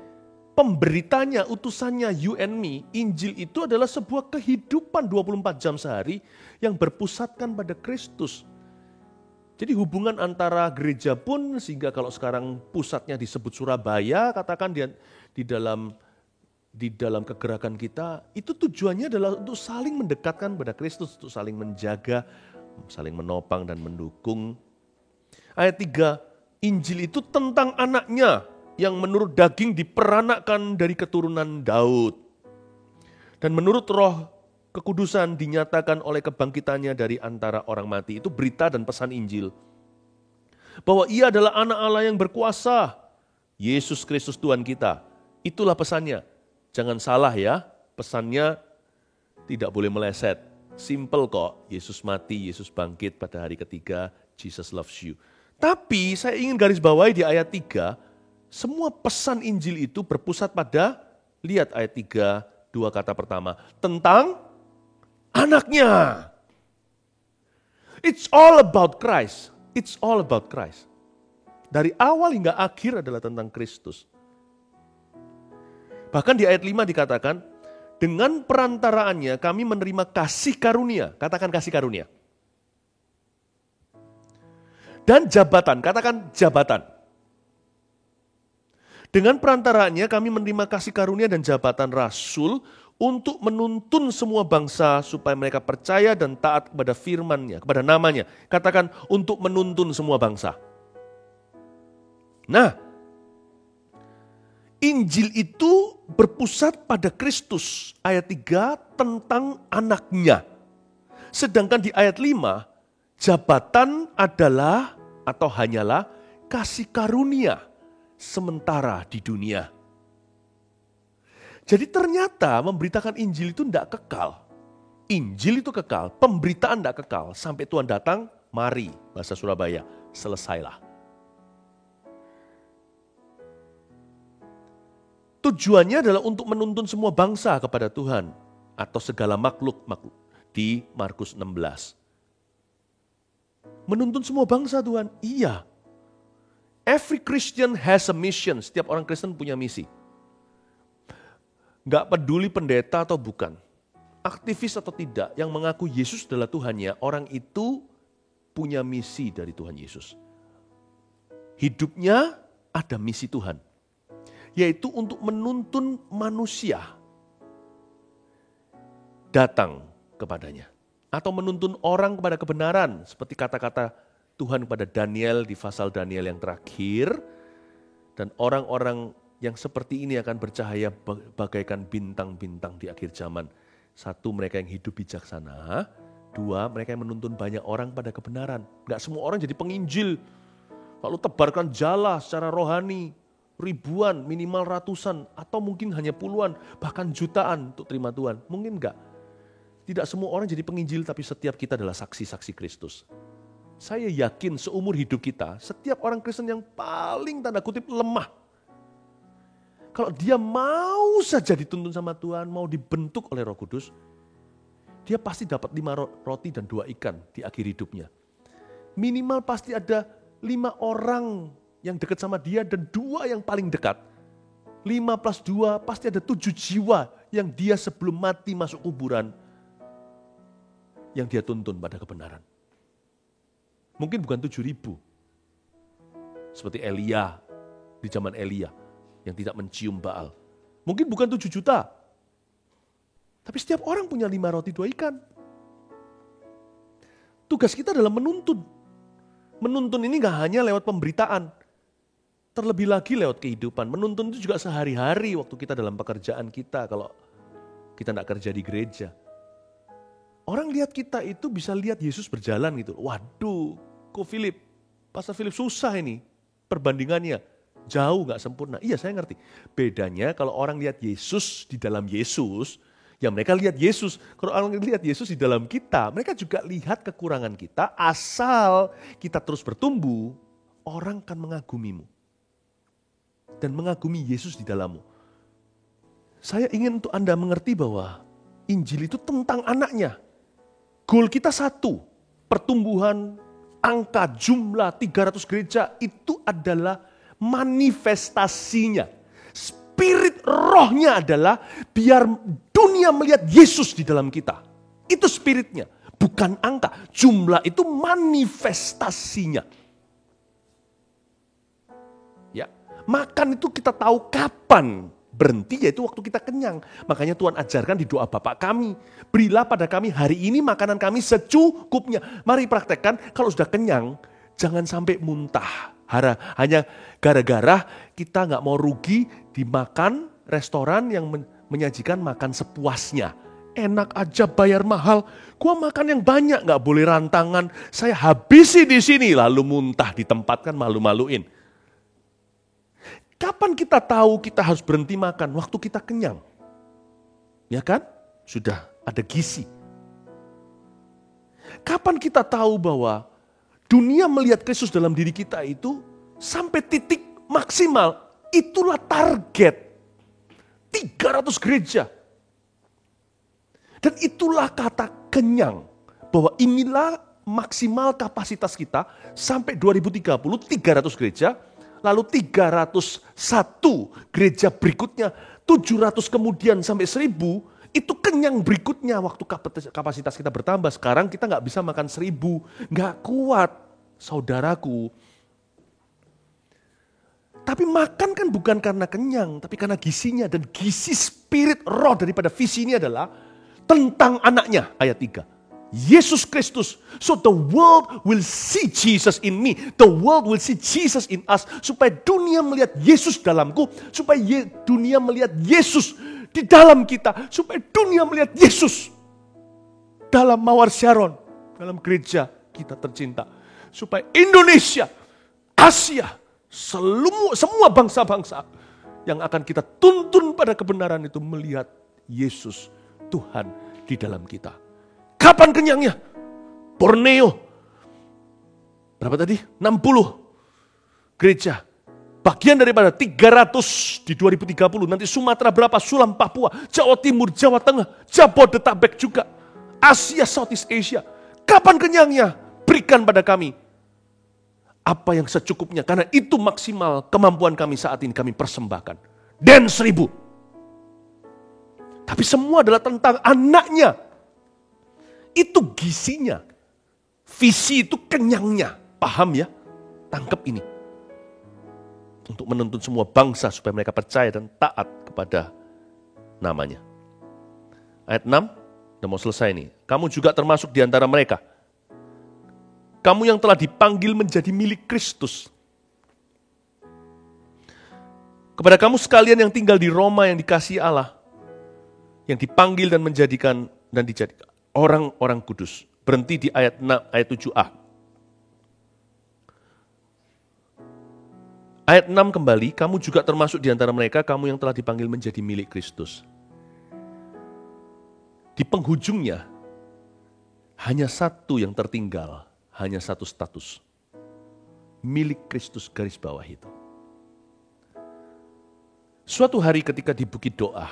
pemberitanya, utusannya, you and me, Injil itu adalah sebuah kehidupan 24 jam sehari yang berpusatkan pada Kristus. Jadi hubungan antara gereja pun, sehingga kalau sekarang pusatnya disebut Surabaya, katakan di dalam kegerakan kita, itu tujuannya adalah untuk saling mendekatkan pada Kristus, untuk saling menjaga, saling menopang dan mendukung. Ayat 3, Injil itu tentang anaknya yang menurut daging diperanakkan dari keturunan Daud. Dan menurut Roh Kekudusan dinyatakan oleh kebangkitannya dari antara orang mati. Itu berita dan pesan Injil. Bahwa ia adalah anak Allah yang berkuasa. Yesus Kristus Tuhan kita. Itulah pesannya. Jangan salah ya, pesannya tidak boleh meleset. Simple kok, Yesus mati, Yesus bangkit pada hari ketiga, Jesus loves you. Tapi saya ingin garis bawahi di ayat 3, semua pesan Injil itu berpusat pada, lihat ayat 3, dua kata pertama, tentang anaknya. It's all about Christ. It's all about Christ. Dari awal hingga akhir adalah tentang Kristus. Bahkan di ayat 5 dikatakan, dengan perantaraannya kami menerima kasih karunia. Katakan kasih karunia. Dan jabatan, katakan jabatan. Dengan perantaraannya kami menerima kasih karunia dan jabatan rasul untuk menuntun semua bangsa supaya mereka percaya dan taat kepada firman-Nya, kepada namanya. Katakan untuk menuntun semua bangsa. Nah, Injil itu berpusat pada Kristus. Ayat 3 tentang anaknya. Sedangkan di ayat 5, jabatan adalah atau hanyalah kasih karunia sementara di dunia. Jadi ternyata memberitakan Injil itu tidak kekal. Injil itu kekal, pemberitaan tidak kekal. Sampai Tuhan datang, mari, bahasa Surabaya, selesailah. Tujuannya adalah untuk menuntun semua bangsa kepada Tuhan atau segala makhluk di Markus 16. Menuntun semua bangsa Tuhan, iya. Every Christian has a mission, setiap orang Kristen punya misi. Gak peduli pendeta atau bukan, aktivis atau tidak, yang mengaku Yesus adalah Tuhannya, orang itu punya misi dari Tuhan Yesus. Hidupnya ada misi Tuhan. Yaitu untuk menuntun manusia datang kepadanya. Atau menuntun orang kepada kebenaran. Seperti kata-kata Tuhan kepada Daniel di pasal Daniel yang terakhir. Dan orang-orang yang seperti ini akan bercahaya bagaikan bintang-bintang di akhir zaman. Satu, mereka yang hidup bijaksana. Dua, mereka yang menuntun banyak orang pada kebenaran. Gak semua orang jadi penginjil. Lalu tebarkan jala secara rohani. Ribuan, minimal ratusan, atau mungkin hanya puluhan, bahkan jutaan untuk terima Tuhan. Mungkin enggak. Tidak semua orang jadi penginjil, tapi setiap kita adalah saksi-saksi Kristus. Saya yakin seumur hidup kita, setiap orang Kristen yang paling tanda kutip lemah, kalau dia mau saja dituntun sama Tuhan, mau dibentuk oleh Roh Kudus, dia pasti dapat 5 roti dan 2 ikan di akhir hidupnya. minimal pasti ada 5 orang yang dekat sama dia dan 2 yang paling dekat. 5 plus 2 pasti ada 7 jiwa yang dia sebelum mati masuk kuburan, yang dia tuntun pada kebenaran. Mungkin bukan 7.000, seperti Elia di zaman Elia yang tidak mencium Baal. Mungkin bukan 7 juta, tapi setiap orang punya 5 roti 2 ikan. Tugas kita adalah menuntun. Menuntun ini gak hanya lewat pemberitaan, terlebih lagi lewat kehidupan. Menuntun itu juga sehari-hari waktu kita dalam pekerjaan kita, kalau kita gak kerja di gereja. Orang lihat kita itu bisa lihat Yesus berjalan gitu. Waduh, kok Pastor Philip susah ini perbandingannya. Jauh gak sempurna. Iya, saya ngerti. Bedanya kalau orang lihat Yesus di dalam Yesus, ya mereka lihat Yesus. Kalau orang lihat Yesus di dalam kita, mereka juga lihat kekurangan kita. Asal kita terus bertumbuh, orang akan mengagumimu. Dan mengagumi Yesus di dalammu. Saya ingin untuk Anda mengerti bahwa Injil itu tentang anaknya. Goal kita satu, pertumbuhan, angka, jumlah 300 gereja itu adalah manifestasinya. Spirit rohnya adalah biar dunia melihat Yesus di dalam kita. Itu spiritnya, bukan angka. Jumlah itu manifestasinya. Ya, makan itu kita tahu kapan berhenti, yaitu waktu kita kenyang. Makanya Tuhan ajarkan di doa Bapa kami, berilah pada kami hari ini makanan kami secukupnya. Mari praktekkan, kalau sudah kenyang, jangan sampai muntah. Hanya gara-gara kita gak mau rugi dimakan restoran yang menyajikan makan sepuasnya. Enak aja bayar mahal, gua makan yang banyak, gak boleh rantangan. Saya habisi di sini, lalu muntah di tempat, kan malu-maluin. Kapan kita tahu kita harus berhenti makan? Waktu kita kenyang. Ya kan? Sudah ada gizi. Kapan kita tahu bahwa dunia melihat Kristus dalam diri kita itu sampai titik maksimal? Itulah target. 300 gereja. Dan itulah kata kenyang. Bahwa inilah maksimal kapasitas kita sampai 2030, 300 gereja. Lalu 301 gereja berikutnya, 700 kemudian sampai 1000, itu kenyang berikutnya waktu kapasitas kita bertambah. Sekarang kita gak bisa makan 1000, gak kuat saudaraku. Tapi makan kan bukan karena kenyang, tapi karena gizinya. Dan gizi spirit roh daripada visi ini adalah tentang anaknya, ayat 3. Yesus Kristus. So the world will see Jesus in me. The world will see Jesus in us. Supaya dunia melihat Yesus dalamku. Supaya dunia melihat Yesus di dalam kita. Supaya dunia melihat Yesus dalam Mawar Sharon. Dalam gereja kita tercinta. Supaya Indonesia, Asia, semua bangsa-bangsa yang akan kita tuntun pada kebenaran itu melihat Yesus Tuhan di dalam kita. Kapan kenyangnya? Borneo. Berapa tadi? 60 gereja. Bagian daripada 300 di 2030. Nanti Sumatera berapa? Sulam, Papua, Jawa Timur, Jawa Tengah, Jabodetabek juga. Asia, Southeast Asia. Kapan kenyangnya? Berikan pada kami apa yang secukupnya. Karena itu maksimal kemampuan kami saat ini kami persembahkan. Dan 1000. Tapi semua adalah tentang anaknya. Itu gizinya. Visi itu kenyangnya. Paham ya? Tangkap ini. Untuk menuntun semua bangsa supaya mereka percaya dan taat kepada namanya. Ayat 6, udah mau selesai nih. Kamu juga termasuk di antara mereka. Kamu yang telah dipanggil menjadi milik Kristus. Kepada kamu sekalian yang tinggal di Roma yang dikasihi Allah. Yang dipanggil dan menjadikan dan dijadikan orang-orang kudus. Berhenti di ayat 6, ayat 7a. Ayat 6 kembali, kamu juga termasuk di antara mereka, kamu yang telah dipanggil menjadi milik Kristus. Di penghujungnya, hanya satu yang tertinggal, hanya satu status. Milik Kristus garis bawah itu. Suatu hari ketika di Bukit Doa,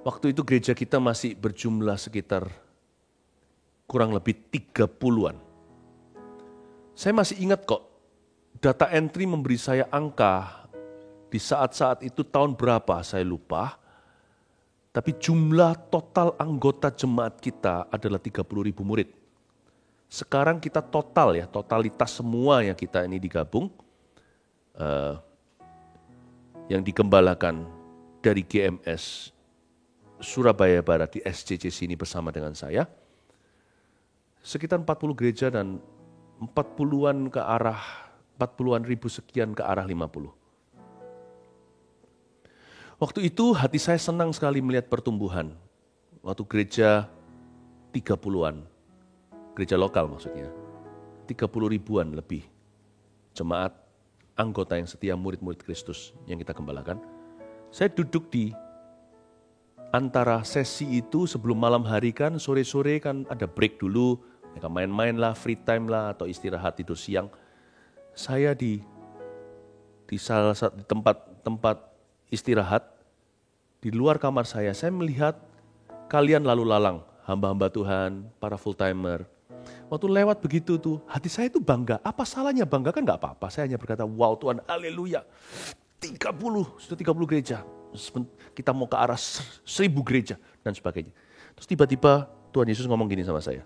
waktu itu gereja kita masih berjumlah sekitar kurang lebih 30-an. Saya masih ingat kok, data entry memberi saya angka di saat-saat itu tahun berapa saya lupa. Tapi jumlah total anggota jemaat kita adalah 30.000 murid. Sekarang kita total ya, totalitas semua yang kita ini digabung, yang digembalakan dari GMS Surabaya Barat di SCC sini bersama dengan saya, sekitar 40 gereja dan 40-an ke arah, 40-an ribu sekian ke arah 50. Waktu itu hati saya senang sekali melihat pertumbuhan. Waktu gereja 30-an, gereja lokal maksudnya, 30 ribuan lebih jemaat, anggota yang setia, murid-murid Kristus yang kita gembalakan. Saya duduk di antara sesi itu sebelum malam hari kan, sore-sore kan ada break dulu, mereka main-main lah, free time lah, atau istirahat tidur siang. Saya di salah satu tempat istirahat, di luar kamar saya melihat kalian lalu lalang, hamba-hamba Tuhan, para full-timer. Waktu lewat begitu tuh, hati saya itu bangga. Apa salahnya bangga? Kan gak apa-apa. Saya hanya berkata, wow Tuhan, haleluya. 30 gereja. Kita mau ke arah 1.000 gereja dan sebagainya. Terus tiba-tiba Tuhan Yesus ngomong gini sama saya.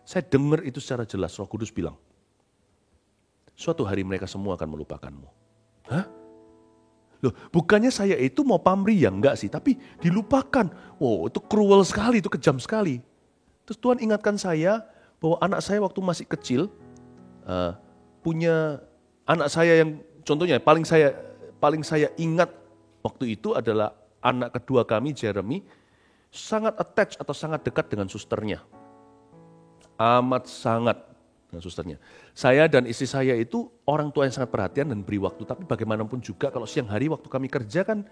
Saya dengar itu secara jelas, Roh Kudus bilang, suatu hari mereka semua akan melupakanmu. Hah? Loh, bukannya saya itu mau pamrih ya? Enggak sih, tapi dilupakan. Wow, itu cruel sekali, itu kejam sekali. Terus Tuhan ingatkan saya bahwa anak saya waktu masih kecil, punya anak saya yang contohnya paling saya ingat waktu itu adalah anak kedua kami, Jeremy, sangat attach atau sangat dekat dengan susternya. Amat sangat dengan susternya. Saya dan istri saya itu orang tua yang sangat perhatian dan beri waktu. Tapi bagaimanapun juga kalau siang hari waktu kami kerja kan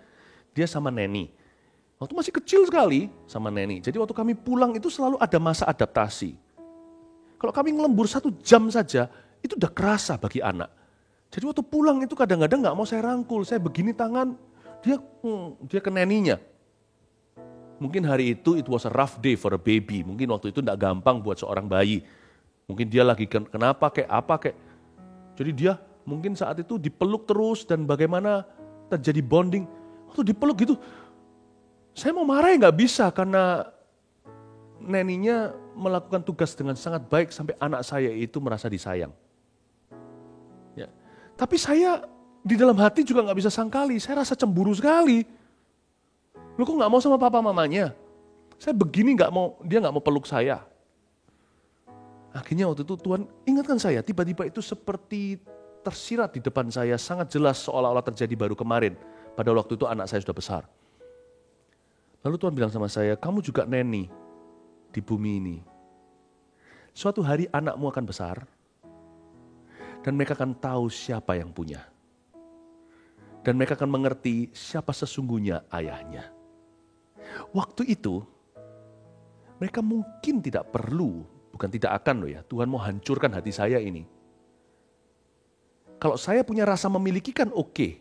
dia sama neni. Waktu masih kecil sekali sama neni. Jadi waktu kami pulang itu selalu ada masa adaptasi. Kalau kami ngelembur 1 jam saja itu udah kerasa bagi anak. Jadi waktu pulang itu kadang-kadang gak mau saya rangkul. Saya begini tangan, dia ke neninya. Mungkin hari itu it was a rough day for a baby. Mungkin waktu itu gak gampang buat seorang bayi. Mungkin dia lagi kenapa kayak apa kayak. Jadi dia mungkin saat itu dipeluk terus dan bagaimana terjadi bonding. Waktu dipeluk gitu, saya mau marah ya gak bisa karena neninya melakukan tugas dengan sangat baik sampai anak saya itu merasa disayang. Ya. Tapi saya di dalam hati juga gak bisa sangkali, saya rasa cemburu sekali. Lu kok gak mau sama papa mamanya? Saya begini dia gak mau peluk saya. Akhirnya waktu itu Tuhan ingatkan saya, tiba-tiba itu seperti tersirat di depan saya, sangat jelas seolah-olah terjadi baru kemarin. Pada waktu itu anak saya sudah besar. Lalu Tuhan bilang sama saya, kamu juga neni di bumi ini. Suatu hari anakmu akan besar, dan mereka akan tahu siapa yang punya. Dan mereka akan mengerti siapa sesungguhnya ayahnya. Waktu itu, mereka mungkin tidak perlu, bukan tidak akan loh ya, Tuhan mau hancurkan hati saya ini. Kalau saya punya rasa memiliki kan oke.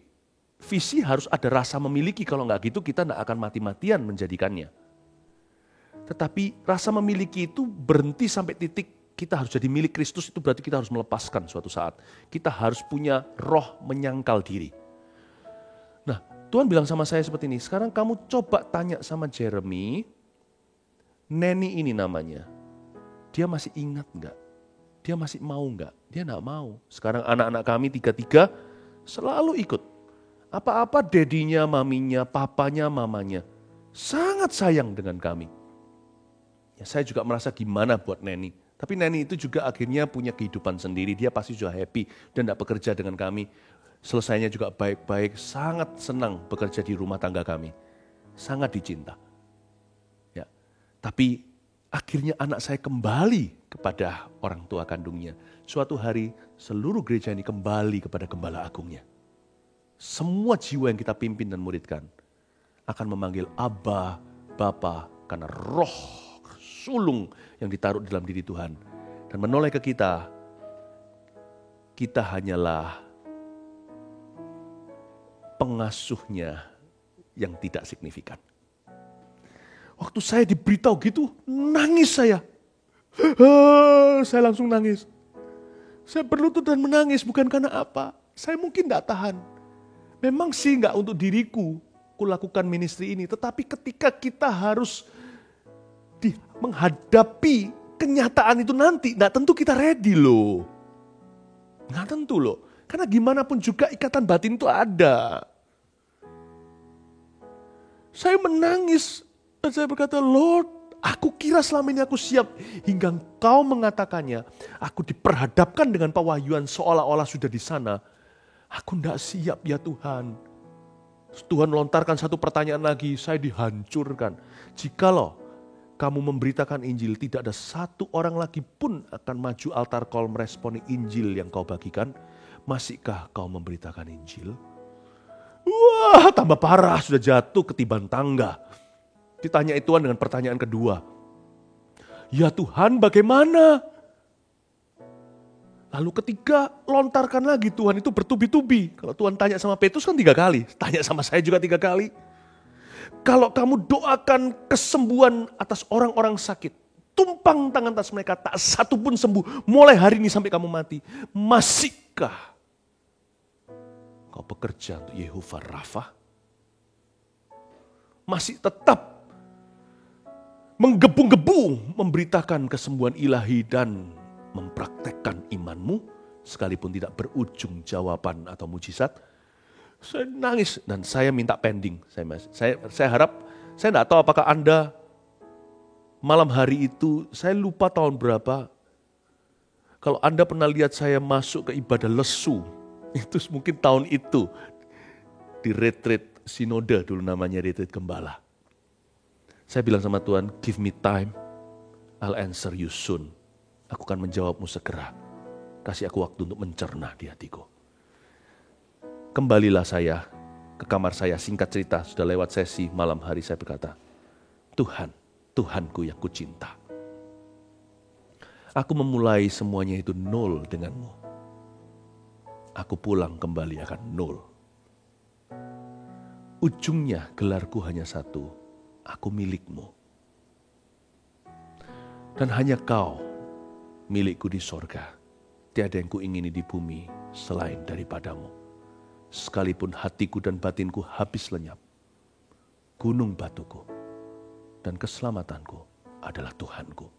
Visi harus ada rasa memiliki, kalau nggak gitu kita nggak akan mati-matian menjadikannya. Tetapi rasa memiliki itu berhenti sampai titik kita harus jadi milik Kristus, itu berarti kita harus melepaskan suatu saat. Kita harus punya roh menyangkal diri. Nah, Tuhan bilang sama saya seperti ini, sekarang kamu coba tanya sama Jeremy, Neni ini namanya. Dia masih ingat enggak? Dia masih mau enggak? Dia enggak mau. Sekarang anak-anak kami 3 selalu ikut. Apa-apa dedinya, maminya, papanya, mamanya. Sangat sayang dengan kami. Ya, saya juga merasa gimana buat Neni. Tapi Neni itu juga akhirnya punya kehidupan sendiri. Dia pasti juga happy dan enggak bekerja dengan kami. Selesainya juga baik-baik. Sangat senang bekerja di rumah tangga kami. Sangat dicinta. Ya, tapi akhirnya anak saya kembali kepada orang tua kandungnya. Suatu hari seluruh gereja ini kembali kepada gembala agungnya. Semua jiwa yang kita pimpin dan muridkan akan memanggil Abba, Bapa, karena roh sulung yang ditaruh dalam diri Tuhan. Dan menoleh ke kita hanyalah pengasuhnya yang tidak signifikan. Waktu saya diberitahu gitu, nangis saya. Saya langsung nangis. Saya berlutut dan menangis bukan karena apa. Saya mungkin tidak tahan. Memang sih nggak untuk diriku, kulakukan ministry ini. Tetapi ketika kita harus menghadapi kenyataan itu nanti, nggak tentu kita ready loh. Nggak tentu loh. Karena gimana pun juga ikatan batin itu ada. Saya menangis dan saya berkata, Lord, aku kira selama ini aku siap. Hingga Engkau mengatakannya, aku diperhadapkan dengan pewahyuan seolah-olah sudah di sana. Aku tidak siap ya Tuhan. Tuhan melontarkan satu pertanyaan lagi, saya dihancurkan. Jikalau kamu memberitakan Injil, tidak ada satu orang lagi pun akan maju altar call meresponi Injil yang kau bagikan. Masihkah kau memberitakan Injil? Wah, tambah parah, sudah jatuh ketiban tangga. Ditanya Tuhan dengan pertanyaan kedua. Ya Tuhan, bagaimana? Lalu ketiga, lontarkan lagi Tuhan itu bertubi-tubi. Kalau Tuhan tanya sama Petrus kan 3 kali. Tanya sama saya juga 3 kali. Kalau kamu doakan kesembuhan atas orang-orang sakit, tumpang tangan atas mereka, tak satu pun sembuh. Mulai hari ini sampai kamu mati. Masihkah kau bekerja untuk Yehovah Rafa? Masih tetap menggebu-gebu memberitakan kesembuhan ilahi dan mempraktekkan imanmu sekalipun tidak berujung jawaban atau mujizat? Saya nangis dan saya minta pending. Saya harap, saya tidak tahu apakah Anda malam hari itu, saya lupa tahun berapa. Kalau Anda pernah lihat saya masuk ke ibadah lesu, itu mungkin tahun itu di retreat sinode dulu namanya retreat gembala. Saya bilang sama Tuhan, give me time, I'll answer you soon. Aku akan menjawabmu segera. Kasih aku waktu untuk mencerna di hatiku. Kembalilah saya ke kamar saya, singkat cerita sudah lewat sesi malam hari saya berkata, Tuhan, Tuhanku yang kucinta. Aku memulai semuanya itu nol denganmu. Aku pulang kembali akan nol. Ujungnya gelarku hanya satu, aku milikmu. Dan hanya kau milikku di sorga. Tiada yang kuingini di bumi selain daripadamu. Sekalipun hatiku dan batinku habis lenyap, gunung batuku dan keselamatanku adalah Tuhanku.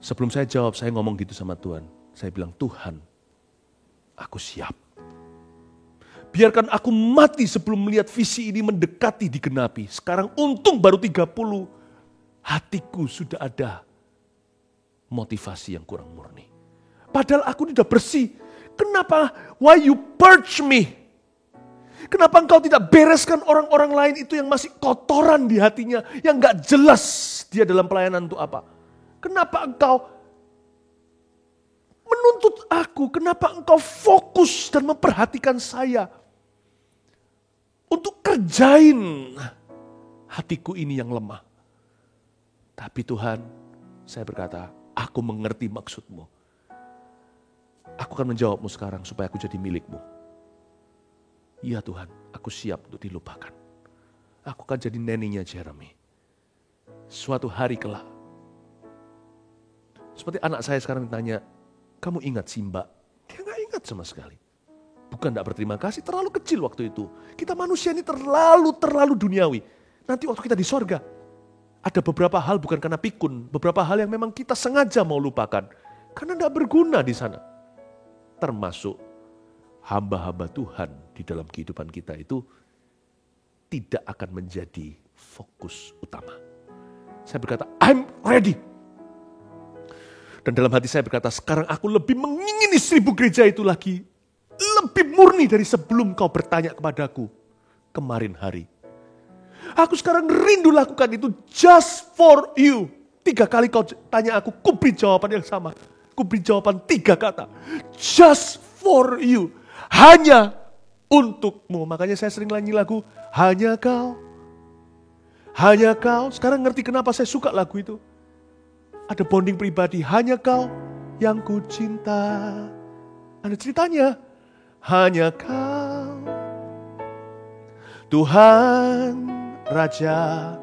Sebelum saya jawab, saya ngomong gitu sama Tuhan. Saya bilang, Tuhan, aku siap. Biarkan aku mati sebelum melihat visi ini mendekati digenapi. Sekarang untung baru 30. Hatiku sudah ada motivasi yang kurang murni. Padahal aku sudah bersih. Kenapa? Why you purge me? Kenapa engkau tidak bereskan orang-orang lain itu yang masih kotoran di hatinya. Yang gak jelas dia dalam pelayanan untuk apa. Kenapa engkau menuntut aku? Kenapa engkau fokus dan memperhatikan saya? Untuk kerjain hatiku ini yang lemah. Tapi Tuhan, saya berkata, aku mengerti maksudmu. Aku akan menjawabmu sekarang supaya aku jadi milikmu. Iya Tuhan, aku siap untuk dilupakan. Aku akan jadi neninya Jeremy. Suatu hari kelak. Seperti anak saya sekarang ditanya, kamu ingat Simba? Dia gak ingat sama sekali. Bukan gak berterima kasih, terlalu kecil waktu itu. Kita manusia ini terlalu duniawi. Nanti waktu kita di sorga, ada beberapa hal bukan karena pikun. Beberapa hal yang memang kita sengaja mau lupakan. Karena gak berguna di sana. Termasuk hamba-hamba Tuhan di dalam kehidupan kita itu tidak akan menjadi fokus utama. Saya berkata, I'm ready. Dan dalam hati saya berkata, sekarang aku lebih mengingini 1000 gereja itu lagi. Lebih murni dari sebelum kau bertanya kepadaku kemarin hari. Aku sekarang rindu lakukan itu just for you. 3 kali kau tanya aku, ku beri jawaban yang sama. Ku beri jawaban 3 kata. Just for you. Hanya untukmu. Makanya saya sering nyanyi lagu, hanya kau. Hanya kau. Sekarang ngerti kenapa saya suka lagu itu. Ada bonding pribadi, hanya kau yang ku cinta. Ada ceritanya, hanya kau. Tuhan Raja,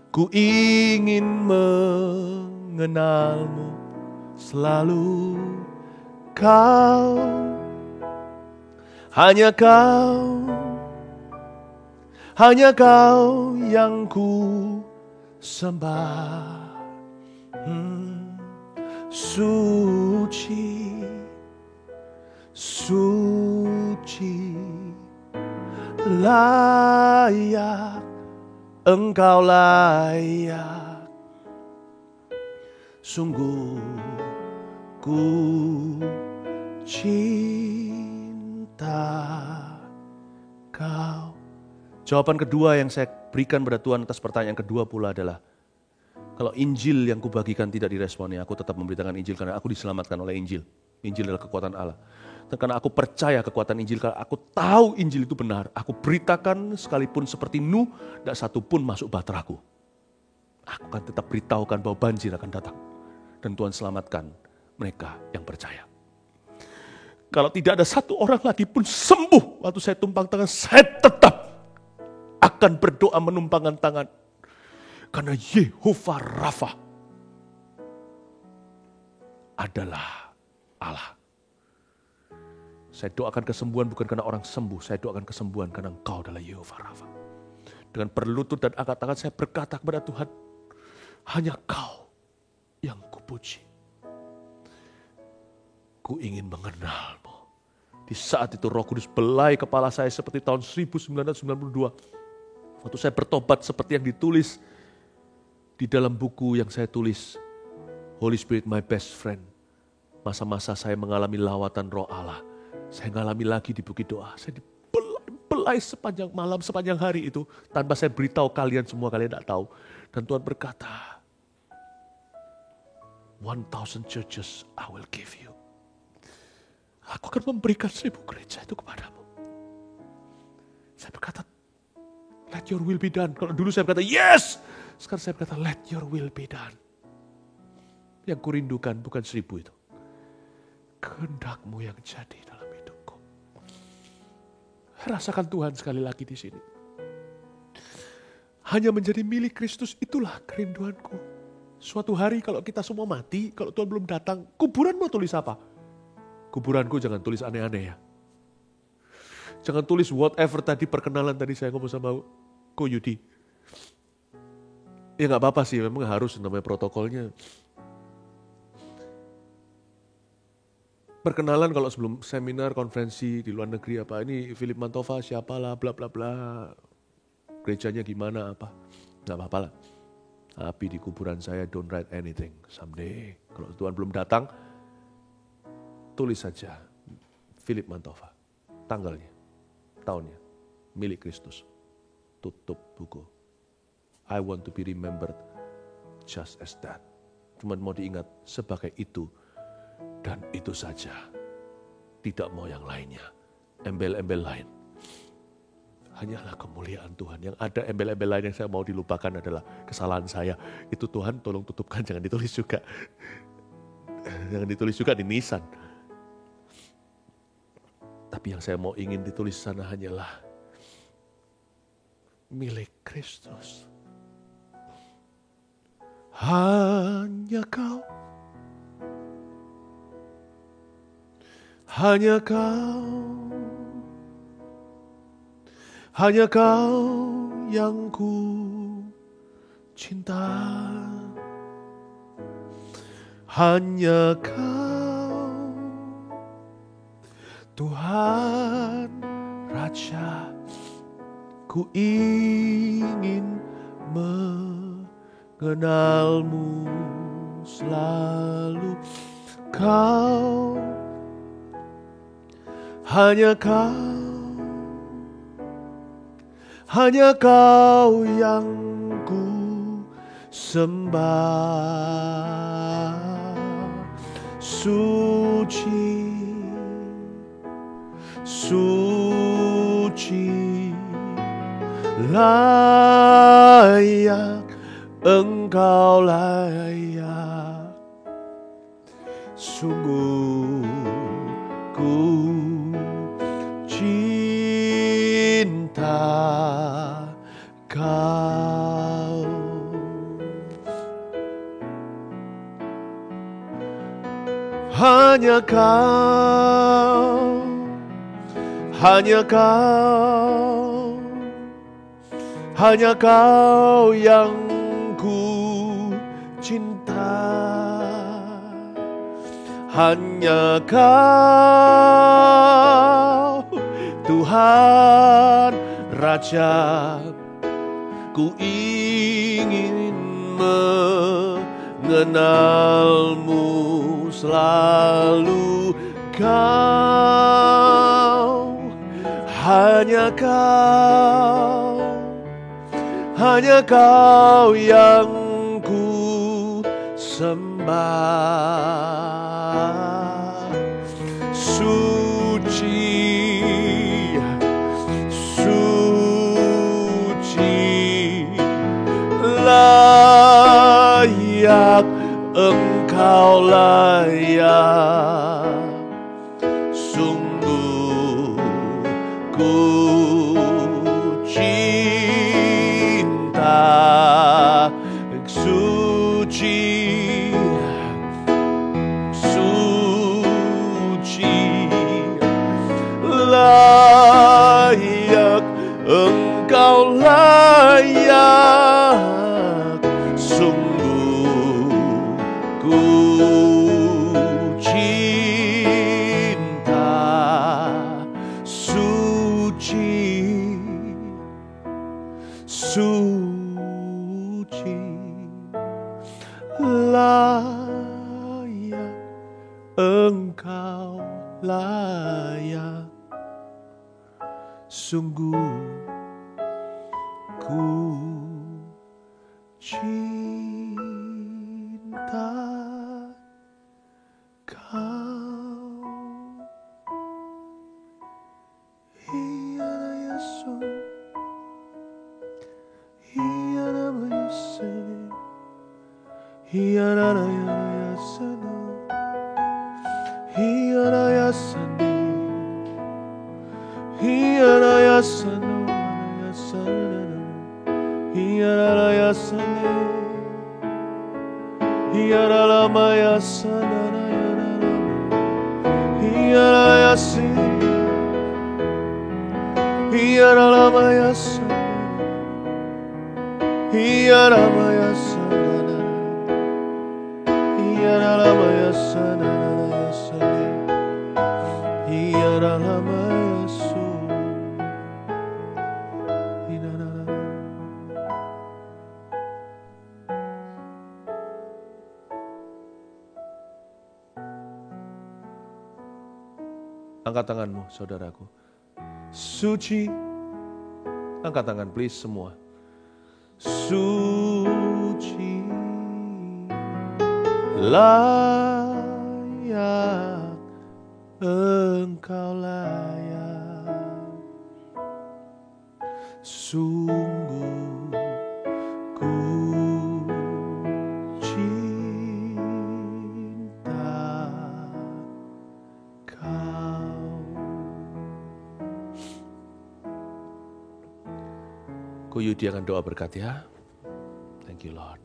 ku ingin mengenalmu selalu. Kau, hanya Kau, hanya Kau yang ku sembah. Suci, suci, layak, Engkau layak. Sungguh ku cinta Kau. Jawaban kedua yang saya berikan pada Tuhan atas pertanyaan kedua pula adalah, kalau Injil yang kubagikan tidak diresponi, aku tetap memberitakan Injil karena aku diselamatkan oleh Injil. Injil adalah kekuatan Allah. Dan karena aku percaya kekuatan Injil, karena aku tahu Injil itu benar, aku beritakan sekalipun seperti Nuh, tidak satu pun masuk bahteraku. Aku akan tetap beritahukan bahwa banjir akan datang. Dan Tuhan selamatkan mereka yang percaya. Kalau tidak ada satu orang lagi pun sembuh waktu saya tumpang tangan, saya tetap akan berdoa menumpangkan tangan. Karena Yehovah Rafa adalah Allah. Saya doakan kesembuhan bukan karena orang sembuh, saya doakan kesembuhan karena Engkau adalah Yehovah Rafa. Dengan berlutut dan angkat tangan saya berkata kepada Tuhan, hanya Kau yang kupuji. Ku ingin mengenal-Mu. Di saat itu Roh Kudus belai kepala saya seperti tahun 1992. Waktu saya bertobat seperti yang ditulis di dalam buku yang saya tulis, Holy Spirit My Best Friend. Masa-masa saya mengalami lawatan Roh Allah. Saya mengalami lagi di Bukit Doa. Saya dibelai sepanjang malam, sepanjang hari itu. Tanpa saya beritahu kalian semua, kalian tidak tahu. Dan Tuhan berkata, 1,000 churches I will give you. Aku akan memberikan 1,000 gereja itu kepadamu. Saya berkata, let your will be done. Kalau dulu saya berkata, yes! Sekarang saya berkata, let your will be done. Yang kurindukan bukan 1,000 itu. Kehendak-Mu yang jadi dalam hidupku. Rasakan Tuhan sekali lagi di sini. Hanya menjadi milik Kristus, itulah kerinduanku. Suatu hari kalau kita semua mati, kalau Tuhan belum datang, kuburan mau tulis apa? Kuburanku jangan tulis aneh-aneh ya. Jangan tulis whatever tadi, perkenalan tadi saya ngomong sama Ko Yudi. Ya gak apa-apa sih, memang harus namanya protokolnya. Perkenalan kalau sebelum seminar, konferensi di luar negeri apa, ini Philip Mantova siapalah, bla bla bla. Gerejanya gimana apa. Gak apa-apa lah. Tapi di kuburan saya don't write anything. Someday, kalau Tuhan belum datang, tulis saja Philip Mantova. Tanggalnya, tahunnya, milik Kristus. Tutup buku. I want to be remembered just as that. Cuma mau diingat sebagai itu dan itu saja. Tidak mau yang lainnya. Embel-embel lain. Hanyalah kemuliaan Tuhan. Yang ada embel-embel lain yang saya mau dilupakan adalah kesalahan saya. Itu Tuhan tolong tutupkan, jangan ditulis juga. Jangan ditulis juga di nisan. Tapi yang saya mau ingin ditulis sana hanyalah milik Kristus. Hanya Kau, hanya Kau, hanya Kau yang ku cinta. Hanya Kau, Tuhan Raja, ku ingin mengenal-Mu selalu. Kau, hanya Kau, hanya Kau yang ku sembah. Suci, suci, layak, Engkau layak. Sungguh ku cinta Kau. hanya Kau, hanya Kau, hanya Kau yang ku cinta, hanya Kau Tuhan Raja. Ku ingin mengenalmu selalu, Kau, hanya Kau, hanya Kau yang ku sembah. Suci, layak, Engkau layak, sungguh ku cinta. Suci, layak, Engkau layak, sungguh ku cinta. Suci, layak, Engkau layak, sungguh ku cinta Kau. Hiana Yesus, hiana Yesus, hiana Yesus, hiana Yesus, hiana Yesus. Angkat tanganmu, saudaraku. Suci. Angkat tangan, please, semua. Suci, layak, Engkau layak, sungguh ku Yudi akan doa berkat ya. Thank you Lord.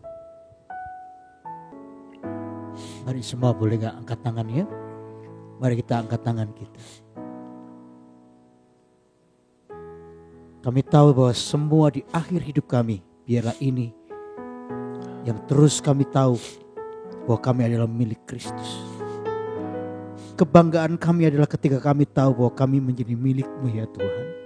Mari semua boleh gak angkat tangan ya? Mari kita angkat tangan kita. Kami tahu bahwa semua di akhir hidup kami, biarlah ini yang terus kami tahu bahwa kami adalah milik Kristus. Kebanggaan kami adalah ketika kami tahu bahwa kami menjadi milik-Mu ya Tuhan.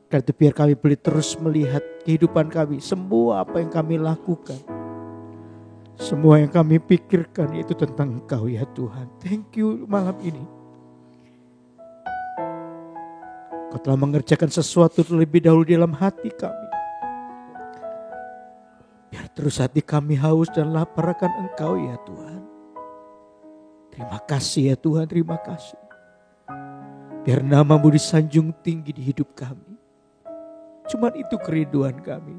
Karena itu biar kami boleh terus melihat kehidupan kami, semua apa yang kami lakukan, semua yang kami pikirkan itu tentang Engkau ya Tuhan. Thank you malam ini. Kau telah mengerjakan sesuatu terlebih dahulu dalam hati kami. Biar terus hati kami haus dan lapar akan Engkau ya Tuhan. Terima kasih ya Tuhan, terima kasih. Biar nama-Mu disanjung tinggi di hidup kami. Cuman itu kerinduan kami.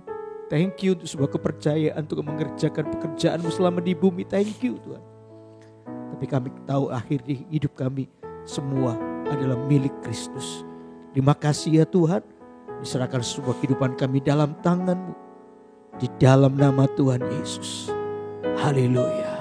Thank you untuk sebuah kepercayaan untuk mengerjakan pekerjaan-Mu selama di bumi. Thank you Tuhan. Tapi kami tahu akhir di hidup kami semua adalah milik Kristus. Terima kasih ya Tuhan. Diserahkan sebuah kehidupan kami dalam tangan-Mu. Di dalam nama Tuhan Yesus. Haleluya.